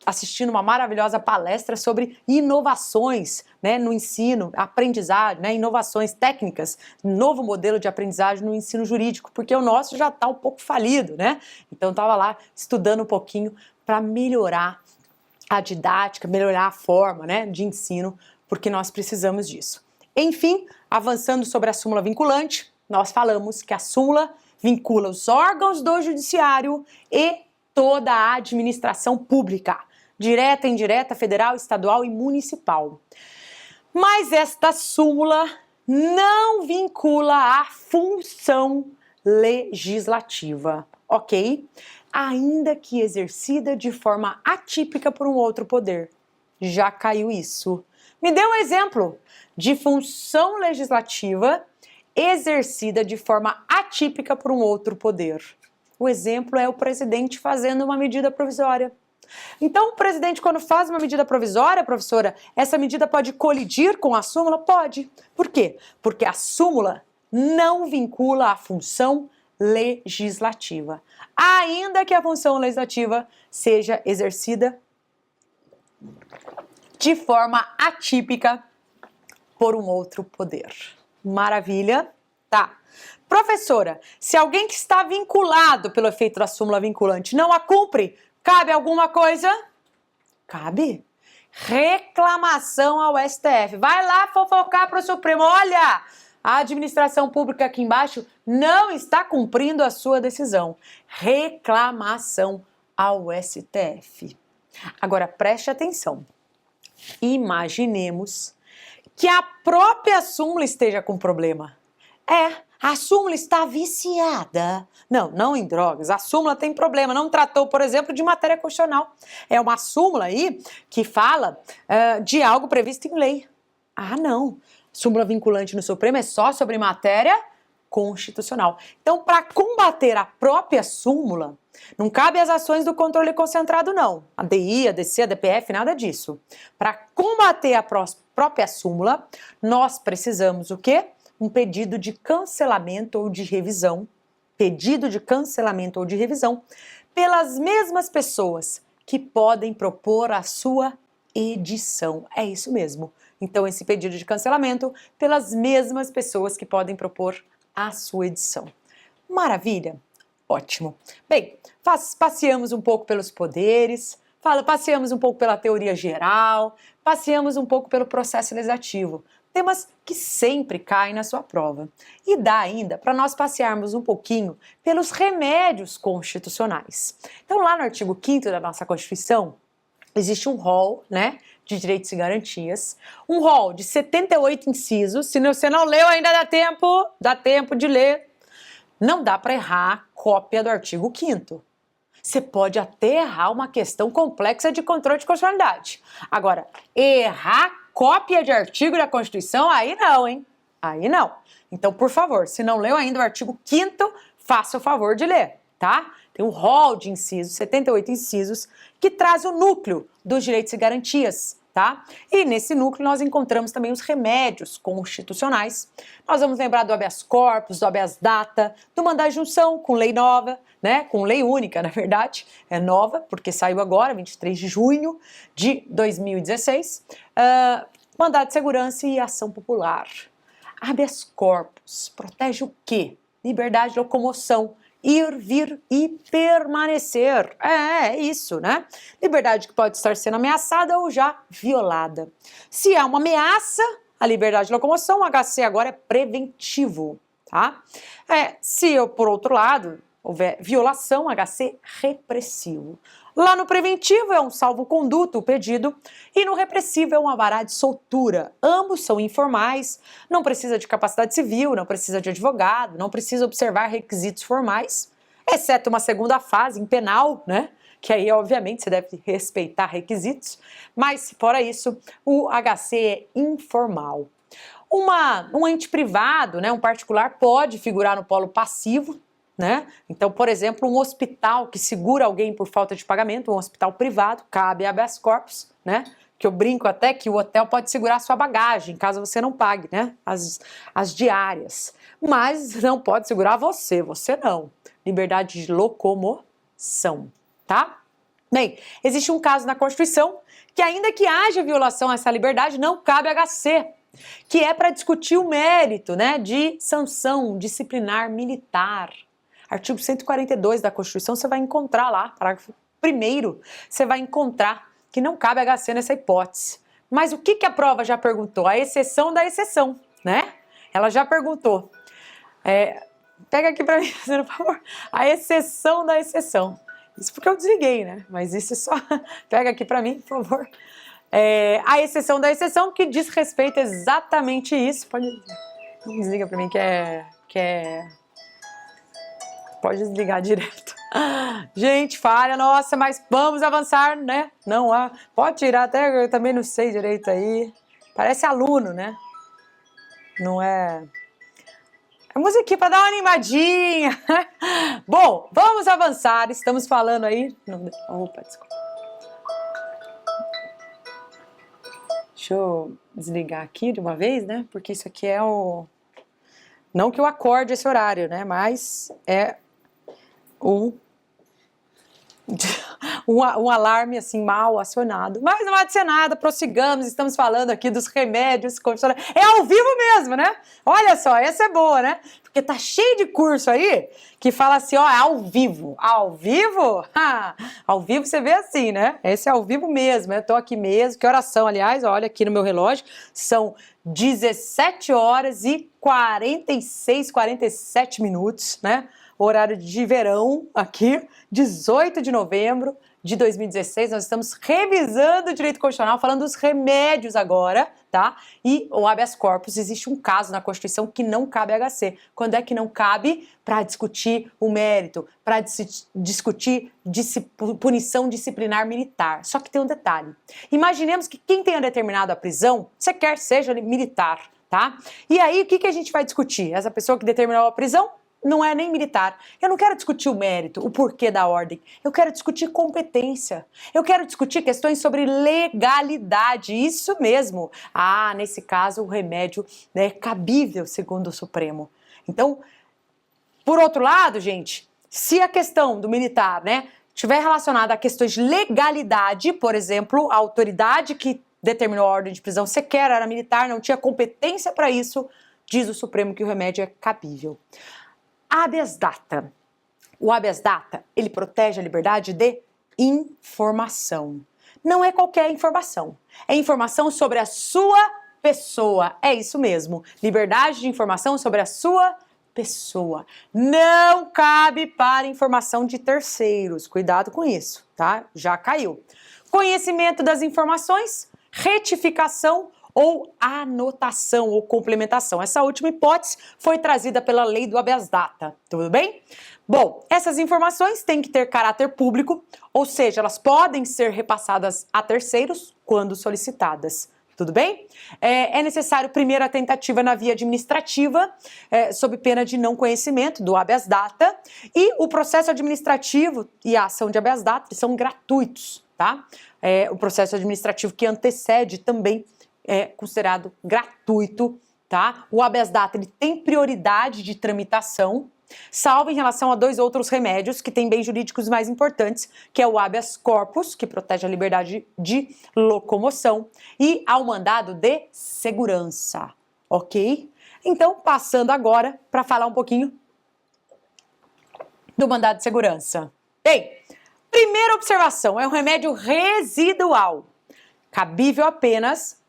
Assistindo uma maravilhosa palestra sobre inovações, né, no ensino, aprendizagem, né, inovações técnicas, novo modelo de aprendizagem no ensino jurídico, porque o nosso já está um pouco falido, né? Então estava lá estudando um pouquinho para melhorar a didática, melhorar a forma, né, de ensino, porque nós precisamos disso. Enfim, avançando sobre a súmula vinculante, nós falamos que a súmula vincula os órgãos do judiciário e toda a administração pública, direta, indireta, federal, estadual e municipal. Mas esta súmula não vincula a função legislativa, ok? Ainda que exercida de forma atípica por um outro poder. Já caiu isso. Me dê um exemplo de função legislativa exercida de forma atípica por um outro poder. O exemplo é o presidente fazendo uma medida provisória. Então, o presidente, quando faz uma medida provisória, professora, essa medida pode colidir com a súmula? Pode. Por quê? Porque a súmula não vincula a função legislativa, ainda que a função legislativa seja exercida de forma atípica por um outro poder. Maravilha? Tá. Professora, se alguém que está vinculado pelo efeito da súmula vinculante não a cumpre, cabe alguma coisa? Cabe. Reclamação ao STF. Vai lá fofocar para o Supremo. Olha, a administração pública aqui embaixo não está cumprindo a sua decisão. Reclamação ao STF. Agora preste atenção. Imaginemos que a própria súmula esteja com problema. A súmula está viciada. Não em drogas. A súmula tem problema. Não tratou, por exemplo, de matéria constitucional. É uma súmula aí que fala de algo previsto em lei. Não. Súmula vinculante no Supremo é só sobre matéria constitucional. Então, para combater a própria súmula, não cabe as ações do controle concentrado, não. A DI, a DC, a DPF, nada disso. Para combater a própria súmula, nós precisamos o quê? Um pedido de cancelamento ou de revisão. Pedido de cancelamento ou de revisão pelas mesmas pessoas que podem propor a sua edição. É isso mesmo. Então, esse pedido de cancelamento pelas mesmas pessoas que podem propor a sua edição. Maravilha? Ótimo. Bem, passeamos um pouco pelos poderes, passeamos um pouco pela teoria geral, passeamos um pouco pelo processo legislativo. Temas que sempre caem na sua prova. E dá ainda para nós passearmos um pouquinho pelos remédios constitucionais. Então, lá no artigo 5º da nossa Constituição, existe um rol, né, de direitos e garantias, um rol de 78 incisos. Se você não leu ainda, dá tempo de ler. Não dá para errar a cópia do artigo 5º. Você pode até errar uma questão complexa de controle de constitucionalidade. Agora, errar cópia de artigo da Constituição, aí não, hein? Aí não. Então, por favor, se não leu ainda o artigo 5º, faça o favor de ler, tá? Tem um rol de incisos, 78 incisos, que traz o núcleo dos direitos e garantias, tá? E nesse núcleo nós encontramos também os remédios constitucionais. Nós vamos lembrar do habeas corpus, do habeas data, do mandado de junção com lei nova, né? Com lei única, na verdade, é nova, porque saiu agora, 23 de junho de 2016. Mandado de segurança e ação popular. Habeas corpus protege o quê? Liberdade de locomoção, ir, vir e permanecer. É isso, né? Liberdade que pode estar sendo ameaçada ou já violada. Se há uma ameaça à liberdade de locomoção, o HC agora é preventivo, tá? Se, por outro lado, houver violação, HC repressivo. Lá no preventivo é um salvo-conduto, o pedido, e no repressivo é um alvará de soltura. Ambos são informais, não precisa de capacidade civil, não precisa de advogado, não precisa observar requisitos formais, exceto uma segunda fase em penal, né? Que aí, obviamente, você deve respeitar requisitos, mas, fora isso, o HC é informal. Um ente privado, né, um particular, pode figurar no polo passivo, né? Então, por exemplo, um hospital que segura alguém por falta de pagamento, um hospital privado, cabe habeas corpus, né? Que eu brinco até que o hotel pode segurar sua bagagem, caso você não pague, né? As diárias. Mas não pode segurar você não. Liberdade de locomoção, tá? Bem, existe um caso na Constituição que, ainda que haja violação a essa liberdade, não cabe HC, que é para discutir o mérito, né, de sanção disciplinar militar. Artigo 142 da Constituição, você vai encontrar lá, parágrafo 1º, você vai encontrar que não cabe HC nessa hipótese. Mas o que a prova já perguntou? A exceção da exceção, né? Ela já perguntou. Pega aqui para mim, por favor. A exceção da exceção. Isso porque eu desliguei, né? Mas isso é só... Pega aqui para mim, por favor. A exceção da exceção, que diz respeito a exatamente isso. Desliga para mim que é... Pode desligar direto. Gente, falha, nossa, mas vamos avançar, né? Não há. Pode tirar até, eu também não sei direito aí. Parece aluno, né? Não é... É musiquinha para dar uma animadinha. Bom, vamos avançar. Estamos falando aí... Opa, desculpa. Deixa eu desligar aqui de uma vez, né? Porque isso aqui é o... Não que eu acorde esse horário, né? Mas é um alarme assim mal acionado. Mas não há de ser nada, prossigamos, estamos falando aqui dos remédios constitucionais. É ao vivo mesmo, né? Olha só, essa é boa, né? Porque tá cheio de curso aí que fala assim, ó, é ao vivo. Ao vivo? Ao vivo você vê assim, né? Esse é ao vivo mesmo, eu tô aqui mesmo. Que horas são, aliás? Olha aqui no meu relógio, são 17h40 46, 47 minutos, né? Horário de verão aqui, 18 de novembro de 2016, nós estamos revisando o direito constitucional, falando dos remédios agora, tá? E o habeas corpus, existe um caso na Constituição que não cabe HC. Quando é que não cabe? Para discutir o mérito, para discutir punição disciplinar militar. Só que tem um detalhe. Imaginemos que quem tenha determinado a prisão, sequer seja militar, tá? E aí, o que a gente vai discutir? Essa pessoa que determinou a prisão não é nem militar. Eu não quero discutir o mérito, o porquê da ordem. Eu quero discutir competência. Eu quero discutir questões sobre legalidade. Isso mesmo. Ah, nesse caso, o remédio é cabível, segundo o Supremo. Então, por outro lado, gente, se a questão do militar, né, estiver relacionada a questões de legalidade, por exemplo, a autoridade que determinou a ordem de prisão sequer era militar, não tinha competência para isso, diz o Supremo que o remédio é cabível. Habeas data. O habeas data, ele protege a liberdade de informação. Não é qualquer informação. É informação sobre a sua pessoa. É isso mesmo. Liberdade de informação sobre a sua pessoa. Não cabe para informação de terceiros. Cuidado com isso, tá? Já caiu. Conhecimento das informações, retificação ou anotação ou complementação. Essa última hipótese foi trazida pela lei do habeas data, tudo bem? Bom, essas informações têm que ter caráter público, ou seja, elas podem ser repassadas a terceiros quando solicitadas. Tudo bem? É necessário primeiro a tentativa na via administrativa, sob pena de não conhecimento do habeas data, e o processo administrativo e a ação de habeas data são gratuitos, tá? O processo administrativo que antecede também é considerado gratuito, tá? O habeas data ele tem prioridade de tramitação, salvo em relação a dois outros remédios que têm bens jurídicos mais importantes, que é o habeas corpus, que protege a liberdade de locomoção, e ao mandado de segurança, ok? Então, passando agora para falar um pouquinho do mandado de segurança. Bem, primeira observação, é um remédio residual, cabível apenas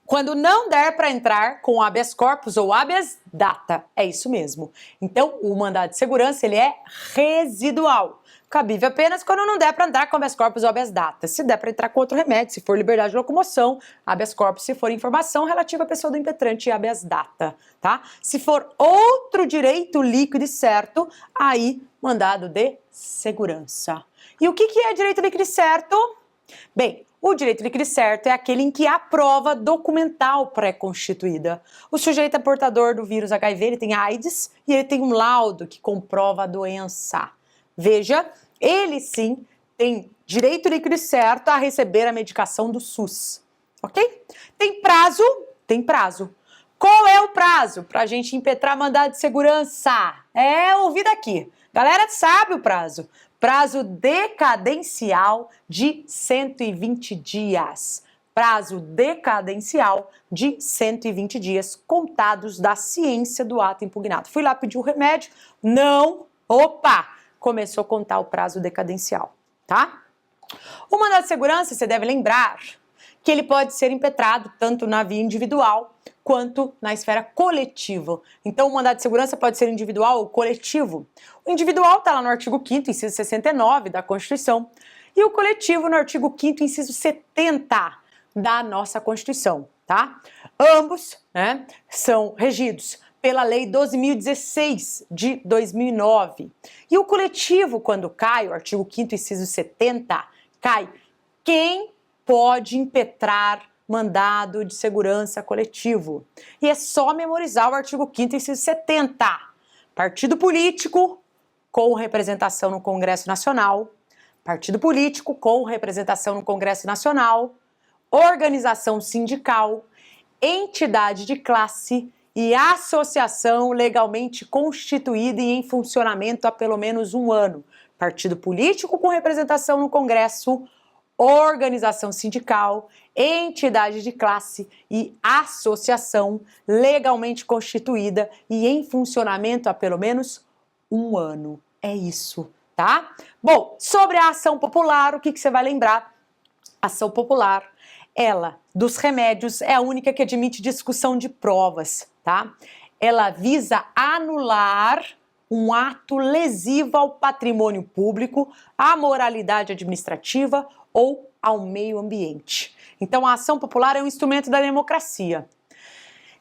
quando não der para entrar com habeas corpus ou habeas data. É isso mesmo. Então, o mandado de segurança, ele é residual. Cabível apenas quando não der para entrar com habeas corpus ou habeas data. Se der para entrar com outro remédio, se for liberdade de locomoção, habeas corpus, se for informação relativa à pessoa do impetrante, habeas data, tá? Se for outro direito líquido e certo, aí, mandado de segurança. E o que é direito líquido e certo? Bem, o direito líquido e certo é aquele em que há prova documental pré-constituída. O sujeito é portador do vírus HIV, ele tem AIDS e ele tem um laudo que comprova a doença. Veja, ele sim tem direito líquido e certo a receber a medicação do SUS, ok? Tem prazo? Tem prazo. Qual é o prazo para a gente impetrar mandado de segurança? Ouvido aqui. Galera sabe o prazo. Prazo decadencial de 120 dias. Prazo decadencial de 120 dias, contados da ciência do ato impugnado. Fui lá pedir o remédio, não, começou a contar o prazo decadencial, tá? O mandado de segurança, você deve lembrar que ele pode ser impetrado tanto na via individual quanto na esfera coletiva. Então, o mandado de segurança pode ser individual ou coletivo. O individual está lá no artigo 5º, inciso 69 da Constituição, e o coletivo no artigo 5º, inciso 70 da nossa Constituição, tá? Ambos, né, são regidos pela Lei 12.016 de 2009. E o coletivo, quando cai, o artigo 5º, inciso 70, cai quem pode impetrar mandado de segurança coletivo. E é só memorizar o artigo 5º, inciso 70. Partido político com representação no Congresso Nacional, partido político com representação no Congresso Nacional, organização sindical, entidade de classe e associação legalmente constituída e em funcionamento há pelo menos um ano. Partido político com representação no Congresso, organização sindical, entidade de classe e associação legalmente constituída e em funcionamento há pelo menos um ano. É isso, tá? Bom, sobre a ação popular, o que você vai lembrar? Ação popular, ela, dos remédios, é a única que admite discussão de provas, tá? ela visa anular um ato lesivo ao patrimônio público, à moralidade administrativa ou ao meio ambiente. Então, a ação popular é um instrumento da democracia.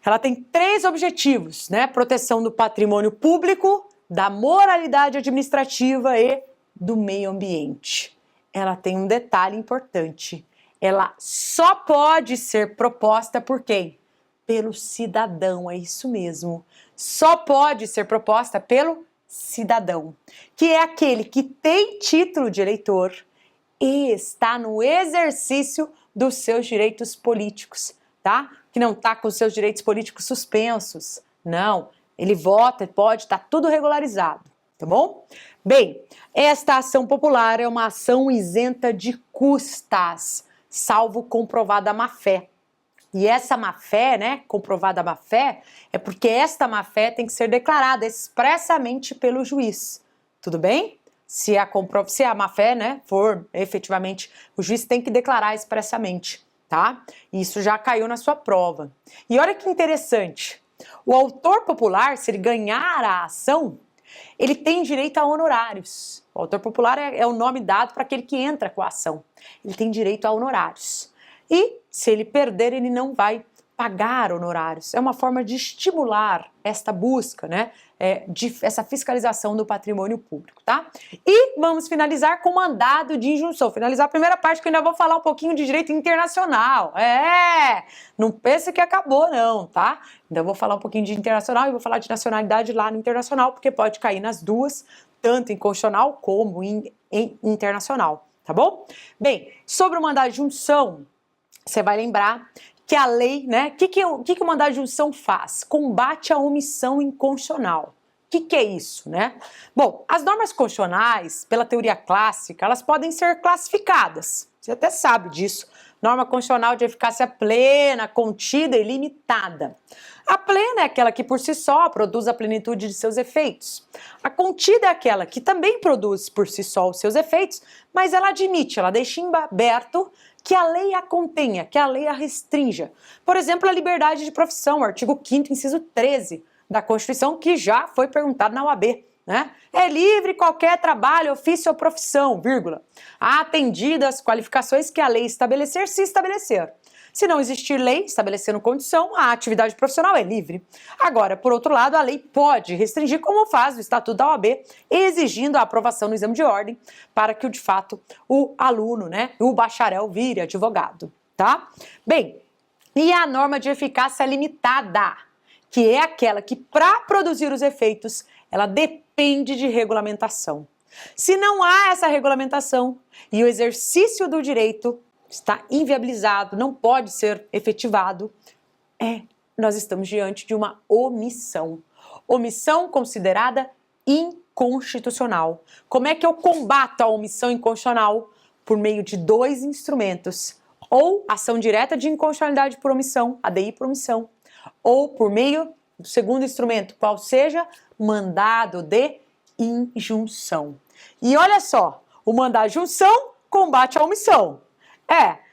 Ela tem 3 objetivos, né? Proteção do patrimônio público, da moralidade administrativa e do meio ambiente. Ela tem um detalhe importante. Ela só pode ser proposta por quem? Pelo cidadão, é isso mesmo. Só pode ser proposta pelo cidadão, que é aquele que tem título de eleitor e está no exercício dos seus direitos políticos, tá? Que não está com os seus direitos políticos suspensos. Não, ele vota, pode, está tudo regularizado, tá bom? Bem, esta ação popular é uma ação isenta de custas, salvo comprovada má-fé. E essa má-fé, né, comprovada má-fé, é porque esta má-fé tem que ser declarada expressamente pelo juiz, tudo bem? Se a má-fé, né, for efetivamente, o juiz tem que declarar expressamente, tá? Isso já caiu na sua prova. E olha que interessante, o autor popular, se ele ganhar a ação, ele tem direito a honorários. O autor popular é o nome dado para aquele que entra com a ação. Ele tem direito a honorários. E se ele perder, ele não vai pagar honorários. É uma forma de estimular esta busca, né? Essa fiscalização do patrimônio público, tá? E vamos finalizar com mandado de injunção. Finalizar a primeira parte, que eu ainda vou falar um pouquinho de direito internacional. Não pense que acabou não, tá? Ainda vou falar um pouquinho de internacional e vou falar de nacionalidade lá no internacional, porque pode cair nas duas, tanto em constitucional como em internacional, tá bom? Bem, sobre o mandado de injunção, você vai lembrar que a lei, né? O que o mandado de injunção faz? Combate a omissão inconstitucional. O que é isso, né? Bom, as normas constitucionais, pela teoria clássica, elas podem ser classificadas. Você até sabe disso. Norma constitucional de eficácia plena, contida e limitada. A plena é aquela que por si só produz a plenitude de seus efeitos. A contida é aquela que também produz por si só os seus efeitos, mas ela admite, ela deixa em aberto que a lei a contenha, que a lei a restrinja. Por exemplo, a liberdade de profissão, artigo 5º, inciso 13 da Constituição, que já foi perguntado na OAB. Né? É livre qualquer trabalho, ofício ou profissão, vírgula, atendidas as qualificações que a lei estabelecer, se estabelecer. Se não existir lei estabelecendo condição, a atividade profissional é livre. Agora, por outro lado, a lei pode restringir, como faz o Estatuto da OAB, exigindo a aprovação no exame de ordem para que, de fato, o aluno, né, o bacharel vire advogado, tá? Bem, e a norma de eficácia limitada, que é aquela que, para produzir os efeitos, ela depende de regulamentação. Se não há essa regulamentação e o exercício do direito está inviabilizado, não pode ser efetivado, nós estamos diante de uma omissão. Omissão considerada inconstitucional. Como é que eu combato a omissão inconstitucional? Por meio de 2 instrumentos. Ou ação direta de inconstitucionalidade por omissão, ADI por omissão, ou por meio do segundo instrumento, qual seja mandado de injunção. E olha só, o mandado de injunção combate a omissão.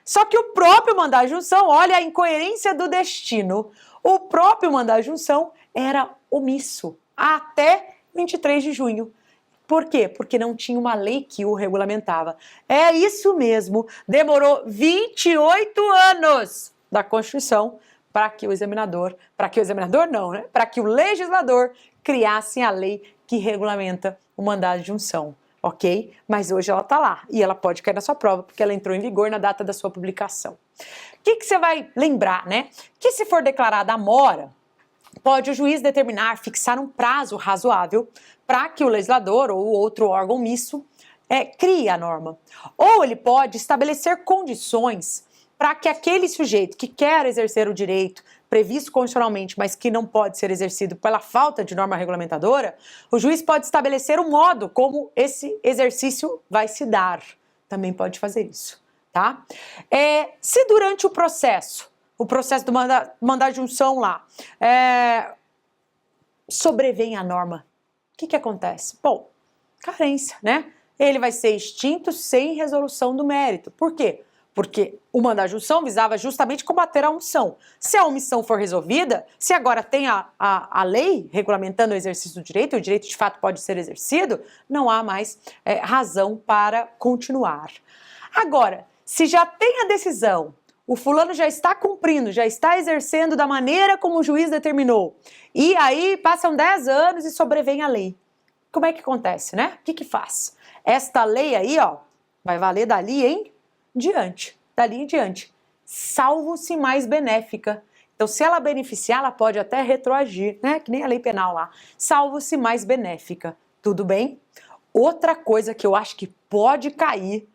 Só que o próprio mandado de injunção, olha a incoerência do destino, o próprio mandado de injunção era omisso até 23 de junho. Por quê? Porque não tinha uma lei que o regulamentava. É isso mesmo, demorou 28 anos da Constituição para que o legislador criasse a lei que regulamenta o mandado de injunção. Ok? Mas hoje ela está lá e ela pode cair na sua prova porque ela entrou em vigor na data da sua publicação. O que você vai lembrar, né? Que se for declarada a mora, pode o juiz determinar, fixar um prazo razoável para que o legislador ou outro órgão omisso crie a norma. Ou ele pode estabelecer condições para que aquele sujeito que quer exercer o direito previsto constitucionalmente, mas que não pode ser exercido pela falta de norma regulamentadora, o juiz pode estabelecer um modo como esse exercício vai se dar. Também pode fazer isso, tá? Se durante o processo do mandado de injunção lá, sobrevém a norma, o que acontece? Bom, carência, né? Ele vai ser extinto sem resolução do mérito. Por quê? porque o mandado de junção visava justamente combater a omissão. Se a omissão for resolvida, se agora tem a lei regulamentando o exercício do direito, o direito de fato pode ser exercido, não há mais razão para continuar. Agora, se já tem a decisão, o fulano já está cumprindo, já está exercendo da maneira como o juiz determinou, e aí passam 10 anos e sobrevém a lei. Como é que acontece, né? O que faz? Esta lei aí, ó, vai valer dali em diante, salvo se mais benéfica. Então, se ela beneficiar, ela pode até retroagir, né? Que nem a lei penal lá. Salvo se mais benéfica. Tudo bem? Outra coisa que eu acho que pode cair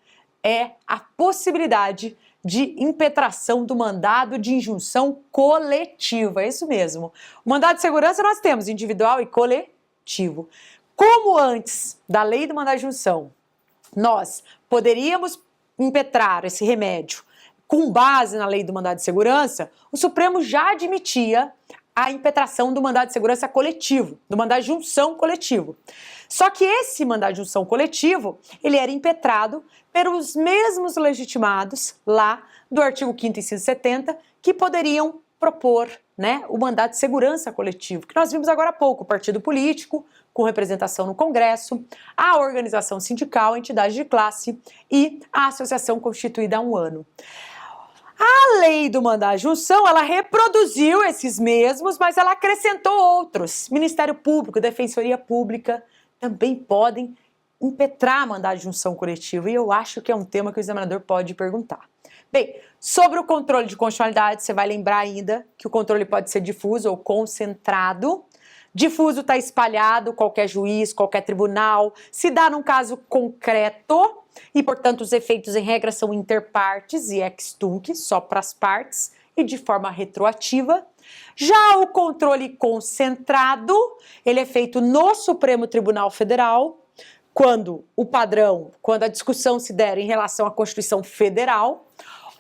é a possibilidade de impetração do mandado de injunção coletiva. É isso mesmo. O mandado de segurança nós temos individual e coletivo. Como antes da lei do mandado de injunção, nós poderíamos impetrar esse remédio com base na lei do mandado de segurança, o Supremo já admitia a impetração do mandado de segurança coletivo, do mandado de junção coletivo. Só que esse mandado de junção coletivo, ele era impetrado pelos mesmos legitimados lá do artigo 5º, inciso 70, que poderiam propor, né, o mandado de segurança coletivo, que nós vimos agora há pouco, o partido político, com representação no Congresso, a organização sindical, a entidade de classe e a associação constituída há um ano. A lei do mandado de junção, ela reproduziu esses mesmos, mas ela acrescentou outros. Ministério Público, Defensoria Pública também podem impetrar mandado de junção coletivo, e eu acho que é um tema que o examinador pode perguntar. Bem, sobre o controle de constitucionalidade, você vai lembrar ainda que o controle pode ser difuso ou concentrado. Difuso está espalhado, qualquer juiz, qualquer tribunal, se dá num caso concreto e, portanto, os efeitos em regra são interpartes e ex tunc, só para as partes e de forma retroativa. Já o controle concentrado, ele é feito no Supremo Tribunal Federal, quando a discussão se der em relação à Constituição Federal,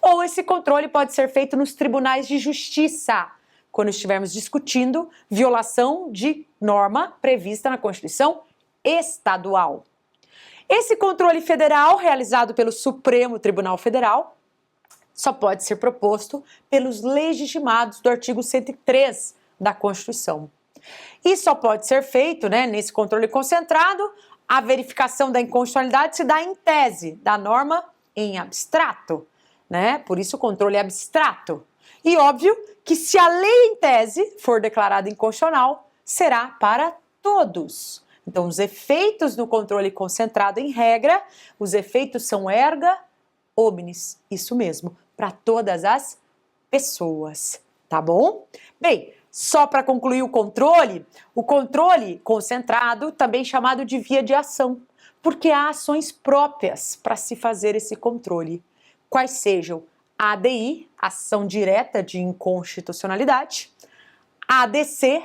ou esse controle pode ser feito nos tribunais de justiça, quando estivermos discutindo violação de norma prevista na Constituição Estadual. Esse controle federal, realizado pelo Supremo Tribunal Federal, só pode ser proposto pelos legitimados do artigo 103 da Constituição. E só pode ser feito, né, nesse controle concentrado, a verificação da inconstitucionalidade se dá em tese da norma em abstrato, né? Por isso o controle é abstrato. E óbvio que se a lei em tese for declarada inconstitucional, será para todos. Então, os efeitos do controle concentrado em regra, os efeitos são erga omnes, isso mesmo, para todas as pessoas, tá bom? Bem, só para concluir o controle concentrado, também chamado de via de ação, porque há ações próprias para se fazer esse controle, quais sejam a ADI, ação direta de inconstitucionalidade, a ADC,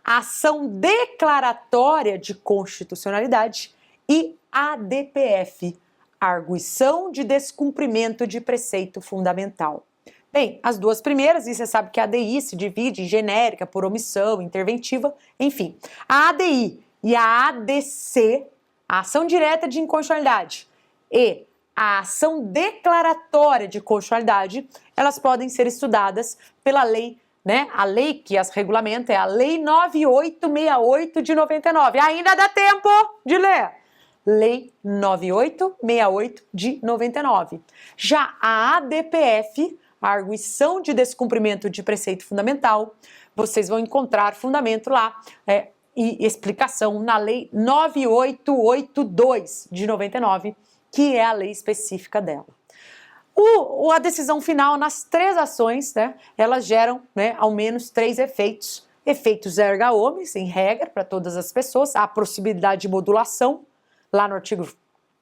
ação declaratória de constitucionalidade, e a ADPF, arguição de descumprimento de preceito fundamental. Bem, as duas primeiras, e você sabe que a ADI se divide em genérica, por omissão, interventiva, enfim. A ADI e a ADC, a ação direta de inconstitucionalidade, e a ação declaratória de constitucionalidade, elas podem ser estudadas pela lei, né? A lei que as regulamenta é a Lei 9868 de 99. Ainda dá tempo de ler. Lei 9868 de 99. Já a ADPF, a arguição de descumprimento de preceito fundamental, vocês vão encontrar fundamento lá e explicação na Lei 9882 de 99, que é a lei específica dela. A decisão final nas três ações, né, elas geram, né, ao menos 3 efeitos. Efeitos erga omnes, em regra, para todas as pessoas, a possibilidade de modulação, lá no artigo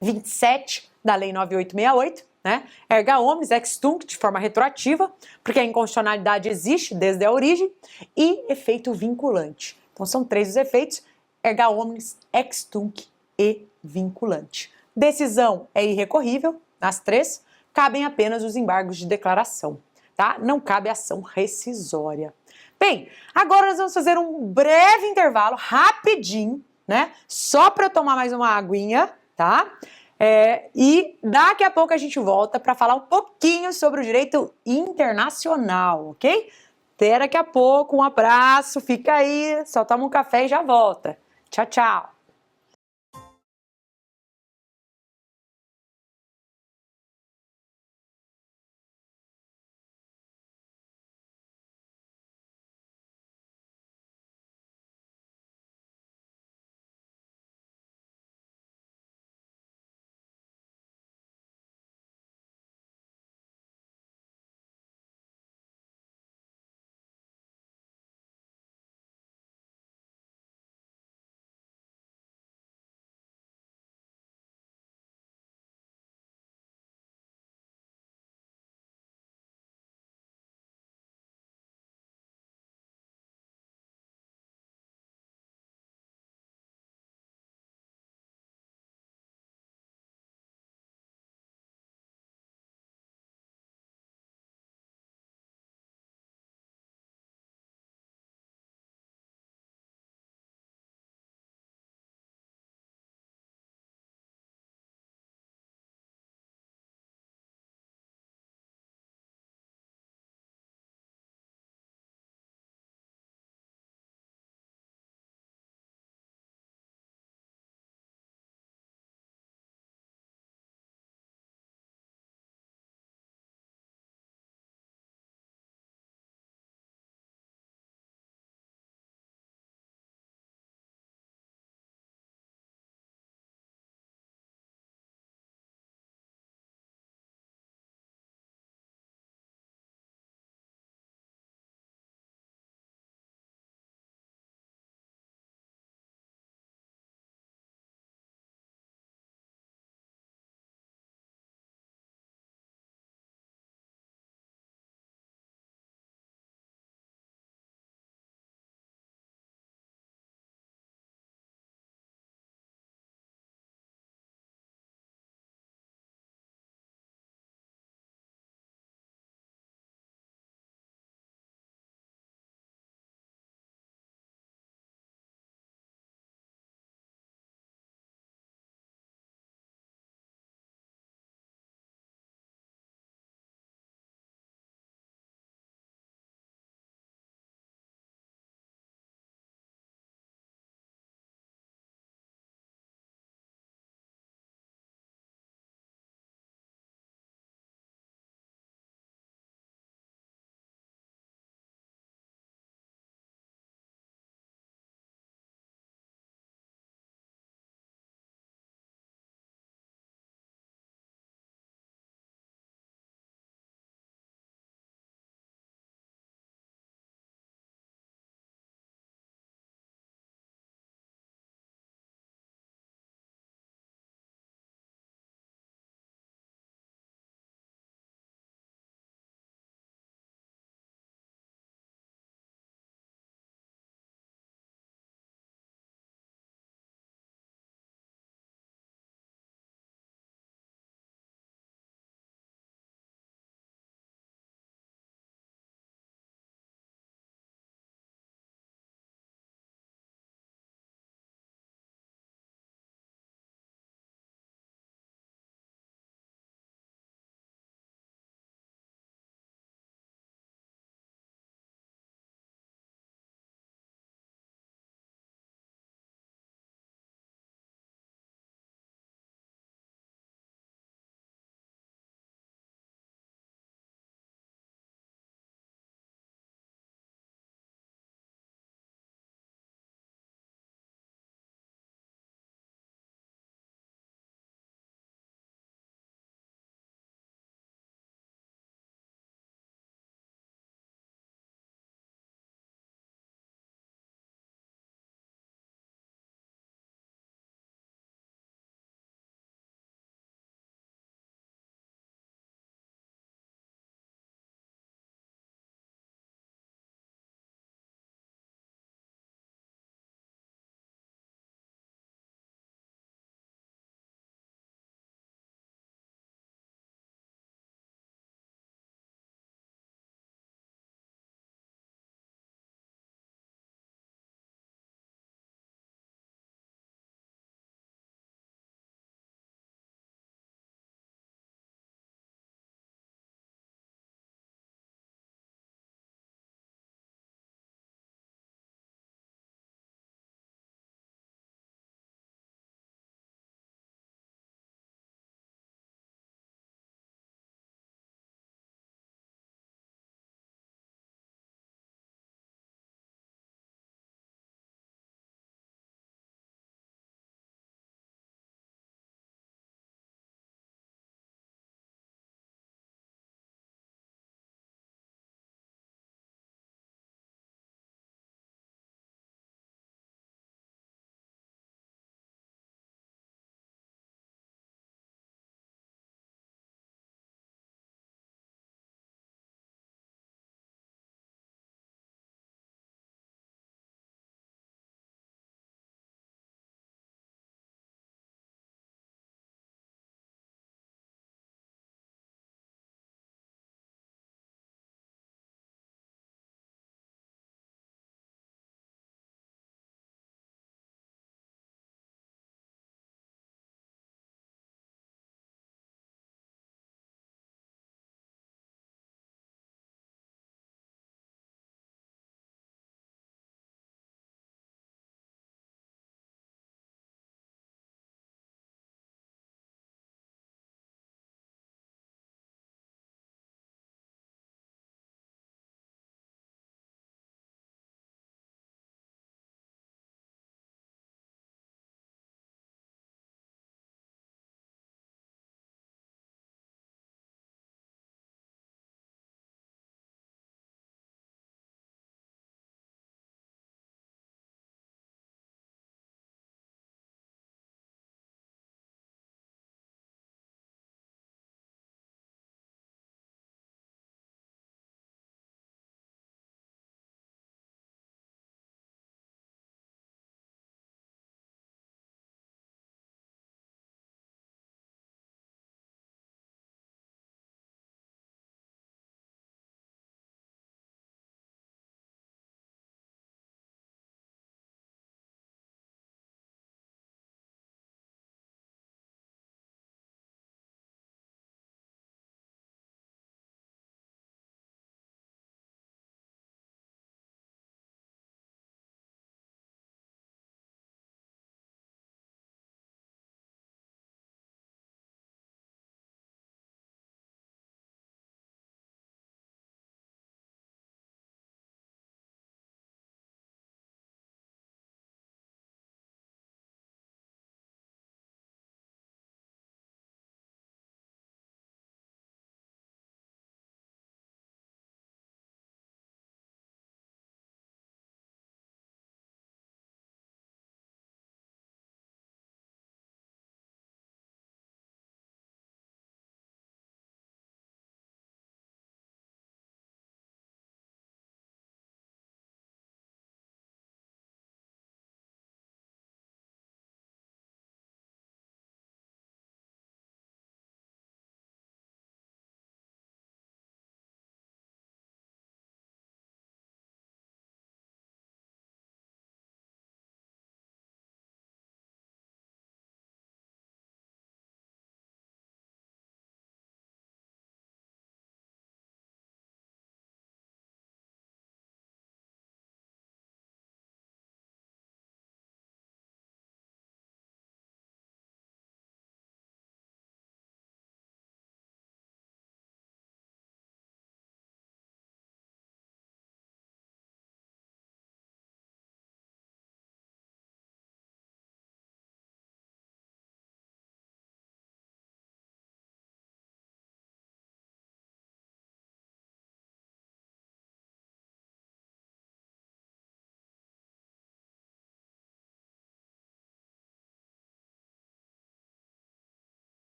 27 da Lei 9868, né, erga omnes, ex tunc, de forma retroativa, porque a inconstitucionalidade existe desde a origem, e efeito vinculante. Então são 3 os efeitos, erga omnes, ex tunc e vinculante. Decisão é irrecorrível, nas 3, cabem apenas os embargos de declaração, tá? Não cabe ação rescisória. Bem, agora nós vamos fazer um breve intervalo, rapidinho, né? Só para eu tomar mais uma aguinha, tá? E daqui a pouco a gente volta para falar um pouquinho sobre o direito internacional, ok? Até daqui a pouco, um abraço, fica aí, só toma um café e já volta. Tchau, tchau!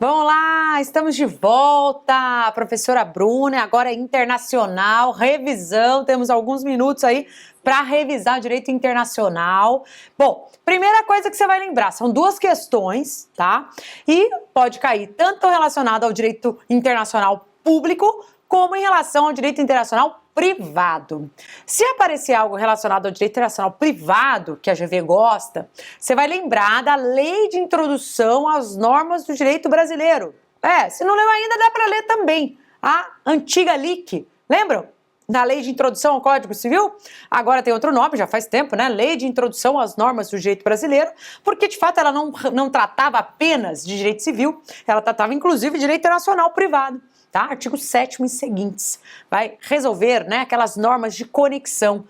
Vamos lá, estamos de volta, a professora Bruna, agora é internacional, revisão, temos alguns minutos aí para revisar o direito internacional. Bom, primeira coisa que você vai lembrar, são duas questões, tá? E pode cair tanto relacionado ao direito internacional público, como em relação ao direito internacional privado. Se aparecer algo relacionado ao direito internacional privado, que a GV gosta, você vai lembrar da Lei de Introdução às Normas do Direito Brasileiro. Se não leu ainda, dá para ler também. A antiga LIC, lembram? Da Lei de Introdução ao Código Civil? Agora tem outro nome, já faz tempo, né? Lei de Introdução às Normas do Direito Brasileiro, porque de fato ela não tratava apenas de direito civil, ela tratava inclusive de direito internacional privado. Tá? Artigo 7º e seguintes. Vai resolver, né, aquelas normas de conexão.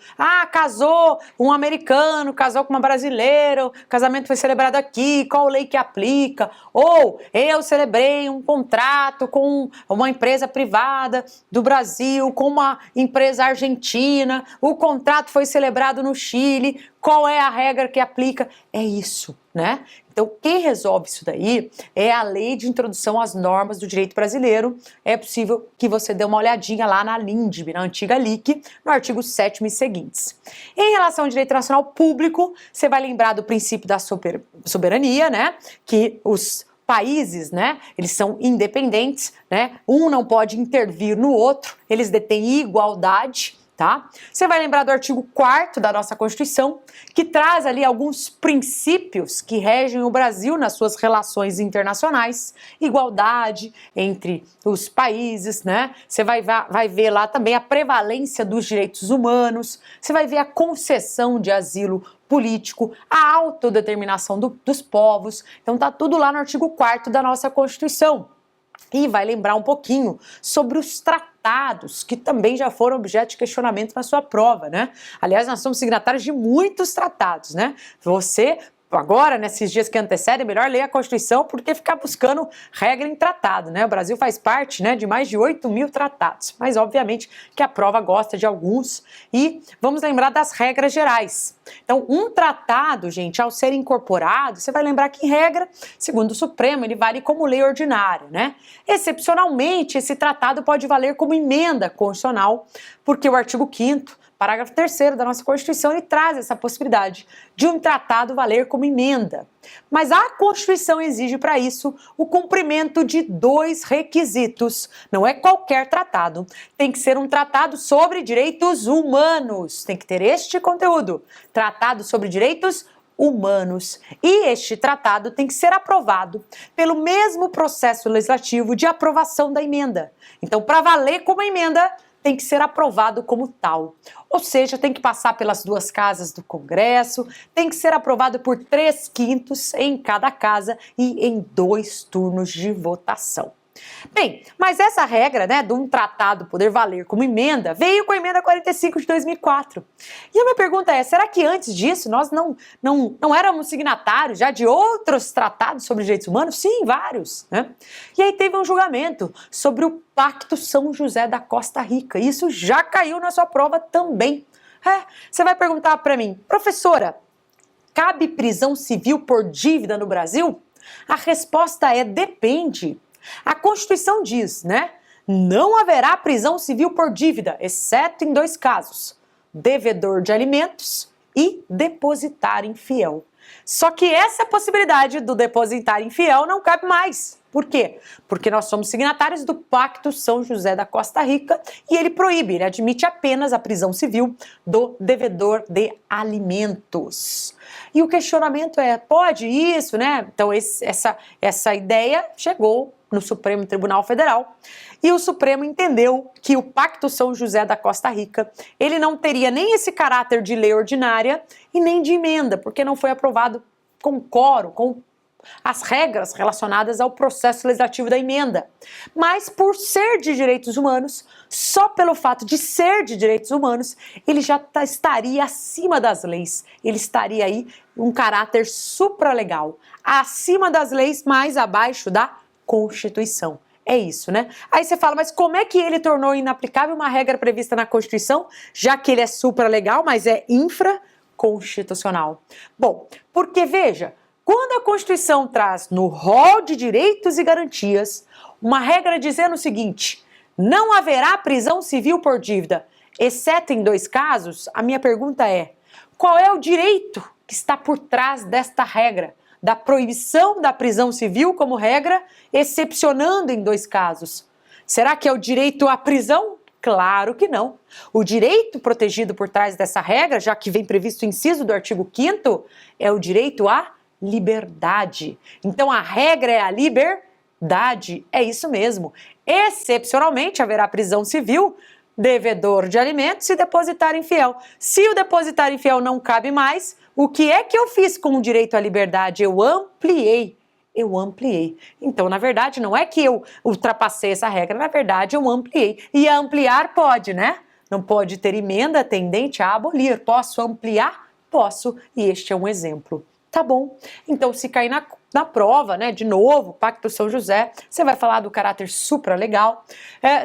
Casou um americano, casou com uma brasileira, o casamento foi celebrado aqui, qual lei que aplica? Ou eu celebrei um contrato com uma empresa privada do Brasil, com uma empresa argentina, o contrato foi celebrado no Chile, qual é a regra que aplica? É isso, né? Então, quem resolve isso daí é a Lei de Introdução às Normas do Direito Brasileiro. É possível que você dê uma olhadinha lá na LINDB, na antiga LIC, no artigo 7º e seguintes. Em relação ao direito internacional público, você vai lembrar do princípio da soberania, né? Que os países, né, eles são independentes, né? Um não pode intervir no outro, eles detêm igualdade. Tá? Você vai lembrar do artigo 4º da nossa Constituição, que traz ali alguns princípios que regem o Brasil nas suas relações internacionais, igualdade entre os países, né? Você vai ver lá também a prevalência dos direitos humanos, você vai ver a concessão de asilo político, a autodeterminação dos povos, então tá tudo lá no artigo 4º da nossa Constituição. E vai lembrar um pouquinho sobre os tratados, que também já foram objeto de questionamento na sua prova, né? Aliás, nós somos signatários de muitos tratados, né? Você, agora, nesses dias que antecedem, é melhor ler a Constituição porque ficar buscando regra em tratado, né? O Brasil faz parte, né, de mais de 8.000 tratados, mas obviamente que a prova gosta de alguns e vamos lembrar das regras gerais. Então, um tratado, gente, ao ser incorporado, você vai lembrar que, em regra, segundo o Supremo, ele vale como lei ordinária, né? Excepcionalmente, esse tratado pode valer como emenda constitucional, porque o artigo 5º, parágrafo 3º da nossa Constituição, ele traz essa possibilidade de um tratado valer como emenda. Mas a Constituição exige para isso o cumprimento de 2 requisitos. Não é qualquer tratado. Tem que ser um tratado sobre direitos humanos. Tem que ter este conteúdo. Tratado sobre direitos humanos. E este tratado tem que ser aprovado pelo mesmo processo legislativo de aprovação da emenda. Então, para valer como emenda, tem que ser aprovado como tal. Ou seja, tem que passar pelas 2 casas do Congresso, tem que ser aprovado por 3/5 em cada casa e em 2 turnos de votação. Bem, mas essa regra, né, de um tratado poder valer como emenda, veio com a emenda 45 de 2004. E a minha pergunta é, será que antes disso nós não éramos signatários já de outros tratados sobre direitos humanos? Sim, vários, né? E aí teve um julgamento sobre o Pacto São José da Costa Rica. E isso já caiu na sua prova também. Você vai perguntar para mim, professora, cabe prisão civil por dívida no Brasil? A resposta é depende. A Constituição diz, né? Não haverá prisão civil por dívida, exceto em 2 casos: devedor de alimentos e depositário infiel. Só que essa possibilidade do depositário infiel não cabe mais. Por quê? Porque nós somos signatários do Pacto São José da Costa Rica e ele proíbe, ele admite apenas a prisão civil do devedor de alimentos. E o questionamento é, pode isso, né? Então essa ideia chegou no Supremo Tribunal Federal e o Supremo entendeu que o Pacto São José da Costa Rica, ele não teria nem esse caráter de lei ordinária e nem de emenda, porque não foi aprovado com quórum, com as regras relacionadas ao processo legislativo da emenda. Mas por ser de direitos humanos, só pelo fato de ser de direitos humanos, ele já estaria acima das leis. Ele estaria aí um caráter supralegal, acima das leis, mais abaixo da Constituição. É isso, né? Aí você fala, mas como é que ele tornou inaplicável uma regra prevista na Constituição, já que ele é supralegal, mas é infraconstitucional? Bom, porque veja, Quando a Constituição traz no rol de direitos e garantias uma regra dizendo o seguinte: não haverá prisão civil por dívida, exceto em 2 casos, a minha pergunta é: qual é o direito que está por trás desta regra, da proibição da prisão civil como regra, excepcionando em 2 casos? Será que é o direito à prisão? Claro que não. O direito protegido por trás dessa regra, já que vem previsto o inciso do artigo 5º, é o direito à liberdade. Então a regra é a liberdade, é isso mesmo. Excepcionalmente haverá prisão civil, devedor de alimentos e depositário infiel. Se o depositário infiel não cabe mais, o que é que eu fiz com o direito à liberdade? Eu ampliei. Então, na verdade, não é que eu ultrapassei essa regra, na verdade, eu ampliei. E ampliar pode, né? Não pode ter emenda tendente a abolir. Posso ampliar? Posso. E este é um exemplo. Tá bom. Então, se cair na prova, né, de novo, Pacto São José, você vai falar do caráter supralegal.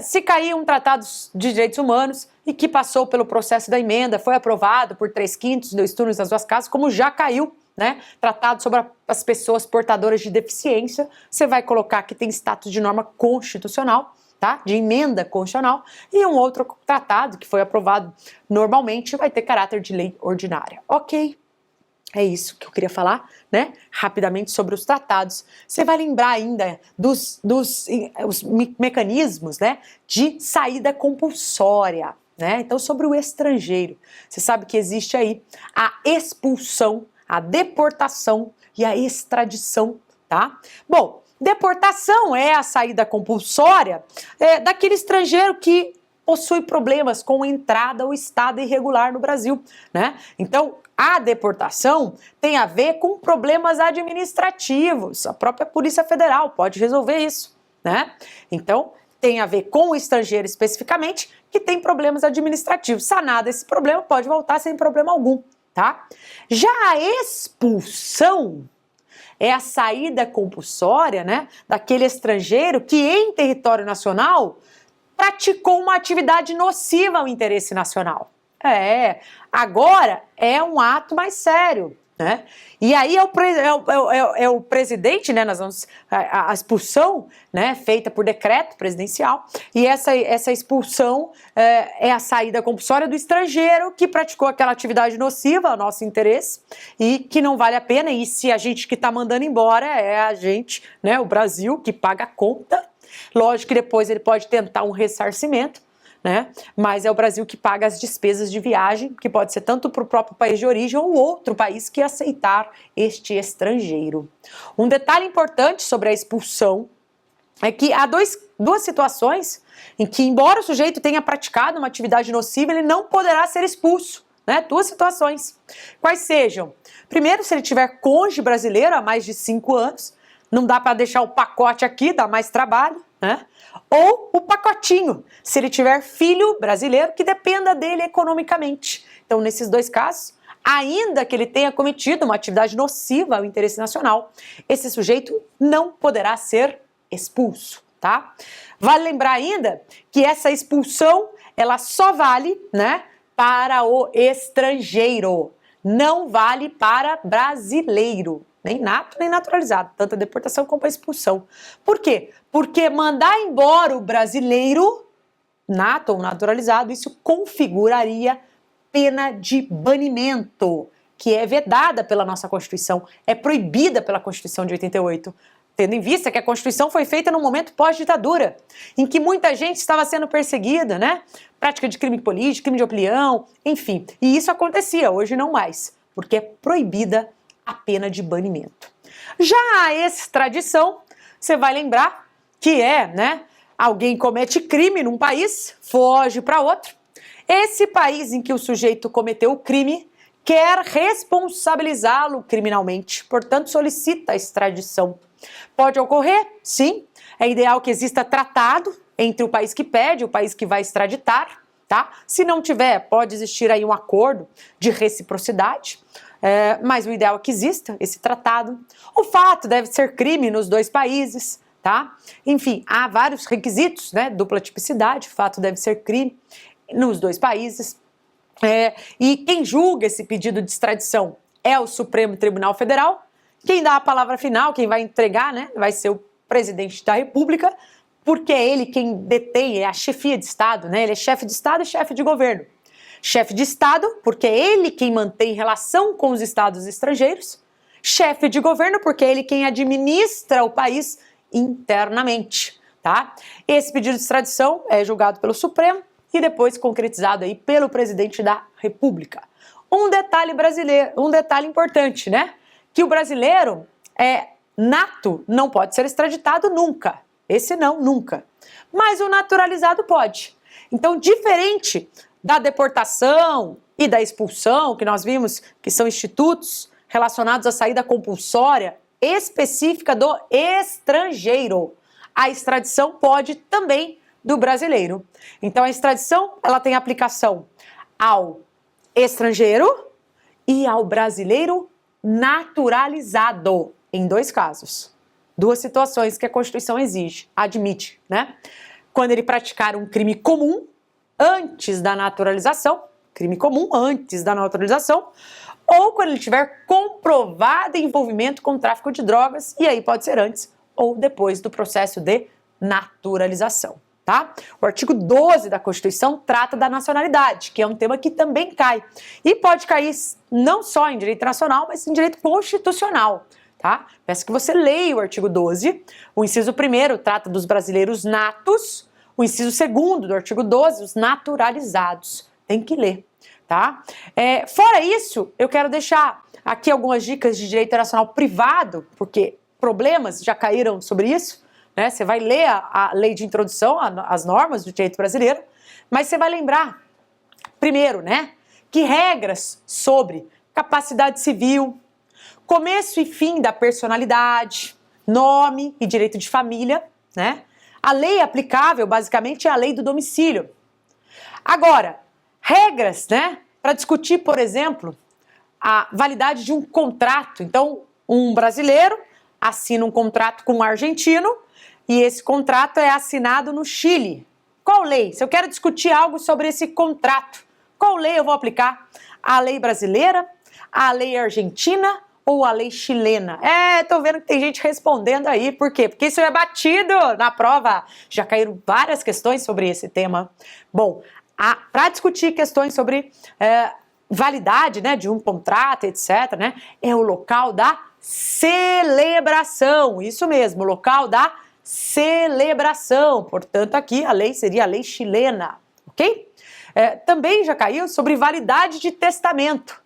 Se cair um tratado de direitos humanos e que passou pelo processo da emenda, foi aprovado por 3/5, 2 turnos das 2 casas, como já caiu, né, tratado sobre as pessoas portadoras de deficiência, você vai colocar que tem status de norma constitucional, tá? De emenda constitucional, e um outro tratado que foi aprovado normalmente vai ter caráter de lei ordinária. Ok. É isso que eu queria falar, né? Rapidamente sobre os tratados. Você vai lembrar ainda dos mecanismos, né, de saída compulsória, né? Então, sobre o estrangeiro. Você sabe que existe aí a expulsão, a deportação e a extradição, tá? Bom, deportação é a saída compulsória daquele estrangeiro que possui problemas com entrada ou estada irregular no Brasil, né? Então, a deportação tem a ver com problemas administrativos. A própria Polícia Federal pode resolver isso, né? Então, tem a ver com o estrangeiro especificamente que tem problemas administrativos. Sanado esse problema, pode voltar sem problema algum, tá? Já a expulsão é a saída compulsória, né, daquele estrangeiro que em território nacional praticou uma atividade nociva ao interesse nacional. Agora é um ato mais sério, né? E aí é o presidente, né? Nós vamos a expulsão, né? Feita por decreto presidencial, e essa expulsão é a saída compulsória do estrangeiro que praticou aquela atividade nociva ao nosso interesse e que não vale a pena. E se a gente que está mandando embora é a gente, né? O Brasil que paga a conta. Lógico que depois ele pode tentar um ressarcimento, né? Mas é o Brasil que paga as despesas de viagem, que pode ser tanto para o próprio país de origem ou outro país que aceitar este estrangeiro. Um detalhe importante sobre a expulsão é que há duas situações em que, embora o sujeito tenha praticado uma atividade nociva, ele não poderá ser expulso, né? 2 situações. Quais sejam? Primeiro, se ele tiver cônjuge brasileiro há mais de 5 anos, não dá para deixar o pacote aqui, dá mais trabalho, né? Ou o pacotinho, se ele tiver filho brasileiro que dependa dele economicamente. Então, nesses 2 casos, ainda que ele tenha cometido uma atividade nociva ao interesse nacional, esse sujeito não poderá ser expulso, tá? Vale lembrar ainda que essa expulsão, ela só vale, né, para o estrangeiro, não vale para brasileiro. Nem nato, nem naturalizado, tanto a deportação como a expulsão. Por quê? Porque mandar embora o brasileiro, nato ou naturalizado, isso configuraria pena de banimento, que é vedada pela nossa Constituição, é proibida pela Constituição de 88. Tendo em vista que a Constituição foi feita num momento pós-ditadura, em que muita gente estava sendo perseguida, né? Prática de crime político, crime de opinião, enfim. E isso acontecia, hoje não mais, porque é proibida a pena de banimento. Já a extradição, você vai lembrar que né, alguém comete crime num país, foge para outro. Esse país em que o sujeito cometeu o crime quer responsabilizá-lo criminalmente, portanto solicita a extradição. Pode ocorrer? Sim. É ideal que exista tratado entre o país que pede e o país que vai extraditar, tá? Se não tiver, pode existir aí um acordo de reciprocidade. Mas o ideal é que exista esse tratado. O fato deve ser crime nos 2 países, tá? Enfim, há vários requisitos, né? Dupla tipicidade, o fato deve ser crime nos 2 países. E quem julga esse pedido de extradição é o Supremo Tribunal Federal, quem dá a palavra final, quem vai entregar, né, vai ser o presidente da República, porque é ele quem detém, é a chefia de Estado, né? Ele é chefe de Estado e chefe de governo. Chefe de Estado, porque é ele quem mantém relação com os estados estrangeiros. Chefe de governo, porque é ele quem administra o país internamente, tá? Esse pedido de extradição é julgado pelo Supremo e depois concretizado aí pelo presidente da República. Um detalhe brasileiro, um detalhe importante, né? Que o brasileiro nato não pode ser extraditado nunca. Esse não, nunca. Mas o naturalizado pode. Então, diferente da deportação e da expulsão, que nós vimos que são institutos relacionados à saída compulsória específica do estrangeiro, a extradição pode também do brasileiro. Então, a extradição ela tem aplicação ao estrangeiro e ao brasileiro naturalizado, em 2 casos. 2 situações que a Constituição admite, né? Quando ele praticar um crime comum antes da naturalização, ou quando ele tiver comprovado envolvimento com tráfico de drogas, e aí pode ser antes ou depois do processo de naturalização, tá? O artigo 12 da Constituição trata da nacionalidade, que é um tema que também cai, e pode cair não só em direito nacional, mas em direito constitucional. Tá? Peço que você leia o artigo 12. O inciso 1º trata dos brasileiros natos. O inciso 2º do artigo 12, os naturalizados. Tem que ler, tá? Fora isso, eu quero deixar aqui algumas dicas de direito internacional privado, porque problemas já caíram sobre isso, né? Você vai ler a lei de introdução às normas do direito brasileiro, mas você vai lembrar, primeiro, né, que regras sobre capacidade civil, começo e fim da personalidade, nome e direito de família, né? A lei aplicável, basicamente, é a lei do domicílio. Agora, regras, né? Para discutir, por exemplo, a validade de um contrato. Então, um brasileiro assina um contrato com um argentino e esse contrato é assinado no Chile. Qual lei? Se eu quero discutir algo sobre esse contrato, qual lei eu vou aplicar? A lei brasileira, a lei argentina ou a lei chilena? Tô vendo que tem gente respondendo aí. Por quê? Porque isso é batido na prova. Já caíram várias questões sobre esse tema. Bom, para discutir questões sobre validade, né, de um contrato, etc., né, é o local da celebração. Isso mesmo, o local da celebração. Portanto, aqui a lei seria a lei chilena, ok? Também já caiu sobre validade de testamento.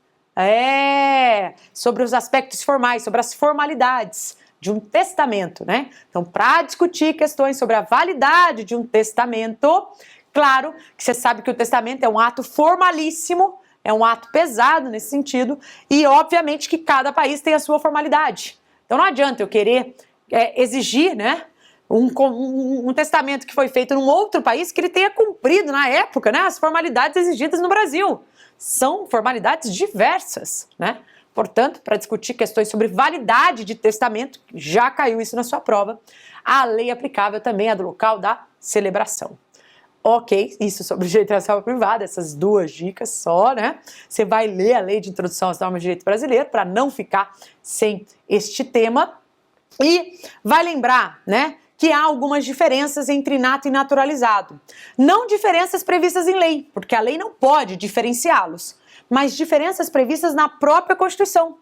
Sobre os aspectos formais, sobre as formalidades de um testamento, né? Então, para discutir questões sobre a validade de um testamento, claro que você sabe que o testamento é um ato formalíssimo, é um ato pesado nesse sentido, e obviamente que cada país tem a sua formalidade. Então, não adianta eu querer exigir, né, um testamento que foi feito num outro país que ele tenha cumprido na época, né, as formalidades exigidas no Brasil. São formalidades diversas, né? Portanto, para discutir questões sobre validade de testamento, já caiu isso na sua prova, a lei aplicável também é do local da celebração. Ok, isso sobre direito internacional privado, essas 2 dicas só, né? Você vai ler a lei de introdução às normas de direito brasileiro para não ficar sem este tema e vai lembrar, né, que há algumas diferenças entre nato e naturalizado. Não diferenças previstas em lei, porque a lei não pode diferenciá-los, mas diferenças previstas na própria Constituição.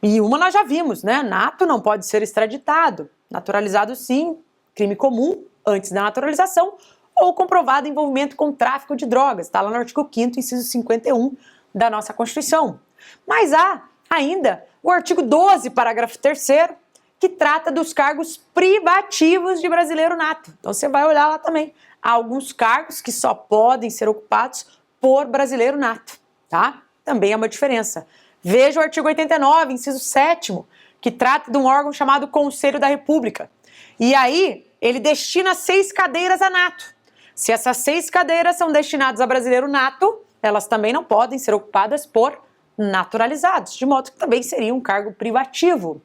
E uma nós já vimos, né? Nato não pode ser extraditado, naturalizado sim, crime comum antes da naturalização, ou comprovado envolvimento com tráfico de drogas, está lá no artigo 5º, inciso 51 da nossa Constituição. Mas há ainda o artigo 12, parágrafo 3º, que trata dos cargos privativos de brasileiro nato. Então você vai olhar lá também. Há alguns cargos que só podem ser ocupados por brasileiro nato, tá? Também é uma diferença. Veja o artigo 89, inciso 7º, que trata de um órgão chamado Conselho da República. E aí, ele destina 6 cadeiras a nato. Se essas 6 cadeiras são destinadas a brasileiro nato, elas também não podem ser ocupadas por naturalizados, de modo que também seria um cargo privativo.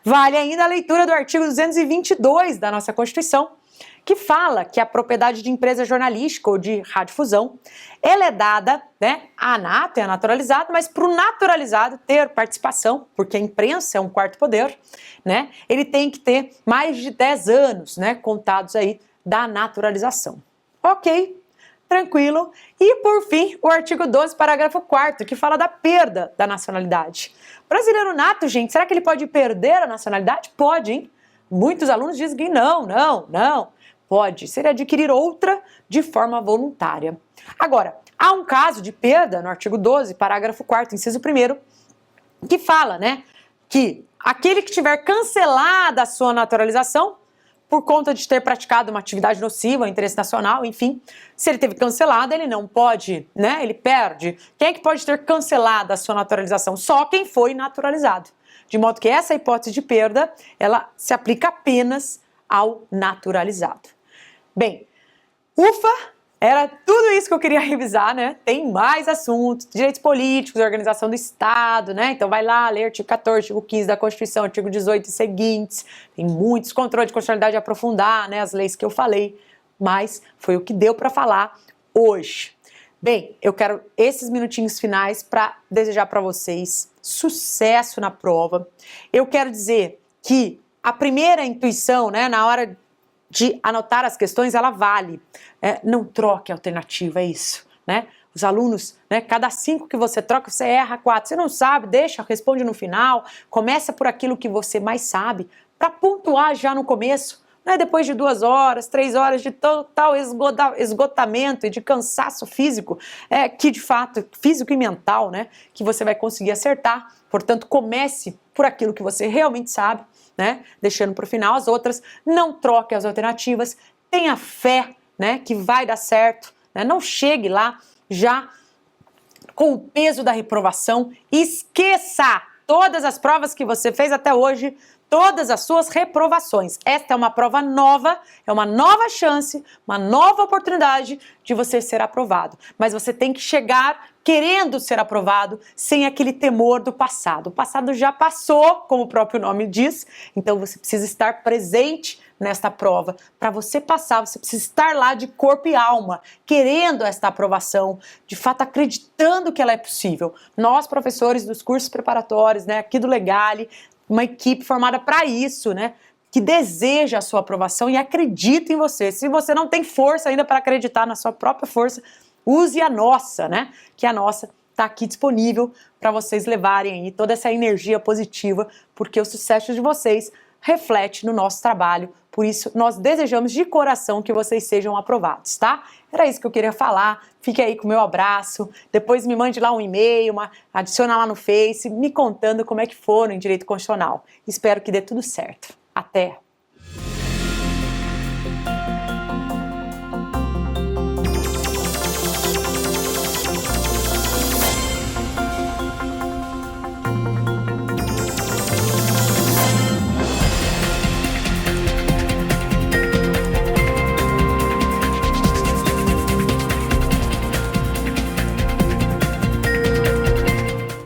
Vale ainda a leitura do artigo 222 da nossa Constituição, que fala que a propriedade de empresa jornalística ou de radiodifusão, ela é dada, né, à nato, é naturalizado, mas para o naturalizado ter participação, porque a imprensa é um quarto poder, né, ele tem que ter mais de 10 anos, né, contados aí da naturalização. Ok, tranquilo. E por fim, o artigo 12, parágrafo 4º, que fala da perda da nacionalidade. Brasileiro nato, gente, será que ele pode perder a nacionalidade? Pode, hein? Muitos alunos dizem que não. Pode, se ele adquirir outra de forma voluntária. Agora, há um caso de perda no artigo 12, parágrafo 4º, inciso 1º, que fala, né, que aquele que tiver cancelada a sua naturalização por conta de ter praticado uma atividade nociva ao interesse nacional, enfim, se ele teve cancelado, ele não pode, né, ele perde. Quem é que pode ter cancelado a sua naturalização? Só quem foi naturalizado. De modo que essa hipótese de perda, ela se aplica apenas ao naturalizado. Bem, ufa! Era tudo isso que eu queria revisar, né? Tem mais assuntos, direitos políticos, organização do Estado, né? Então vai lá ler artigo 14, artigo 15 da Constituição, artigo 18 e seguintes. Tem muitos controles de constitucionalidade de aprofundar, né? As leis que eu falei, mas foi o que deu para falar hoje. Bem, eu quero esses minutinhos finais para desejar para vocês sucesso na prova. Eu quero dizer que a primeira intuição, né, na hora de anotar as questões, ela vale. Não troque a alternativa, é isso, né? Os alunos, né, cada 5 que você troca, você erra 4. Você não sabe, deixa, responde no final. Começa por aquilo que você mais sabe, para pontuar já no começo, né? Depois de 2 horas, 3 horas de total esgotamento e de cansaço físico, que de fato, físico e mental, né, que você vai conseguir acertar. Portanto, comece por aquilo que você realmente sabe, né, deixando para o final as outras. Não troque as alternativas, tenha fé, né, que vai dar certo, né? Não chegue lá já com o peso da reprovação. Esqueça todas as provas que você fez até hoje, todas as suas reprovações. Esta é uma prova nova, é uma nova chance, uma nova oportunidade de você ser aprovado. Mas você tem que chegar querendo ser aprovado, sem aquele temor do passado. O passado já passou, como o próprio nome diz, então você precisa estar presente nesta prova. Para você passar, você precisa estar lá de corpo e alma, querendo esta aprovação, de fato acreditando que ela é possível. Nós, professores dos cursos preparatórios, né, aqui do Legale, uma equipe formada para isso, né, que deseja a sua aprovação e acredita em você. Se você não tem força ainda para acreditar na sua própria força, use a nossa, né, que a nossa está aqui disponível para vocês levarem aí toda essa energia positiva, porque o sucesso de vocês reflete no nosso trabalho. Por isso, nós desejamos de coração que vocês sejam aprovados, tá? Era isso que eu queria falar. Fique aí com o meu abraço. Depois me mande lá um e-mail, adiciona lá no Face, me contando como é que foram em Direito Constitucional. Espero que dê tudo certo. Até!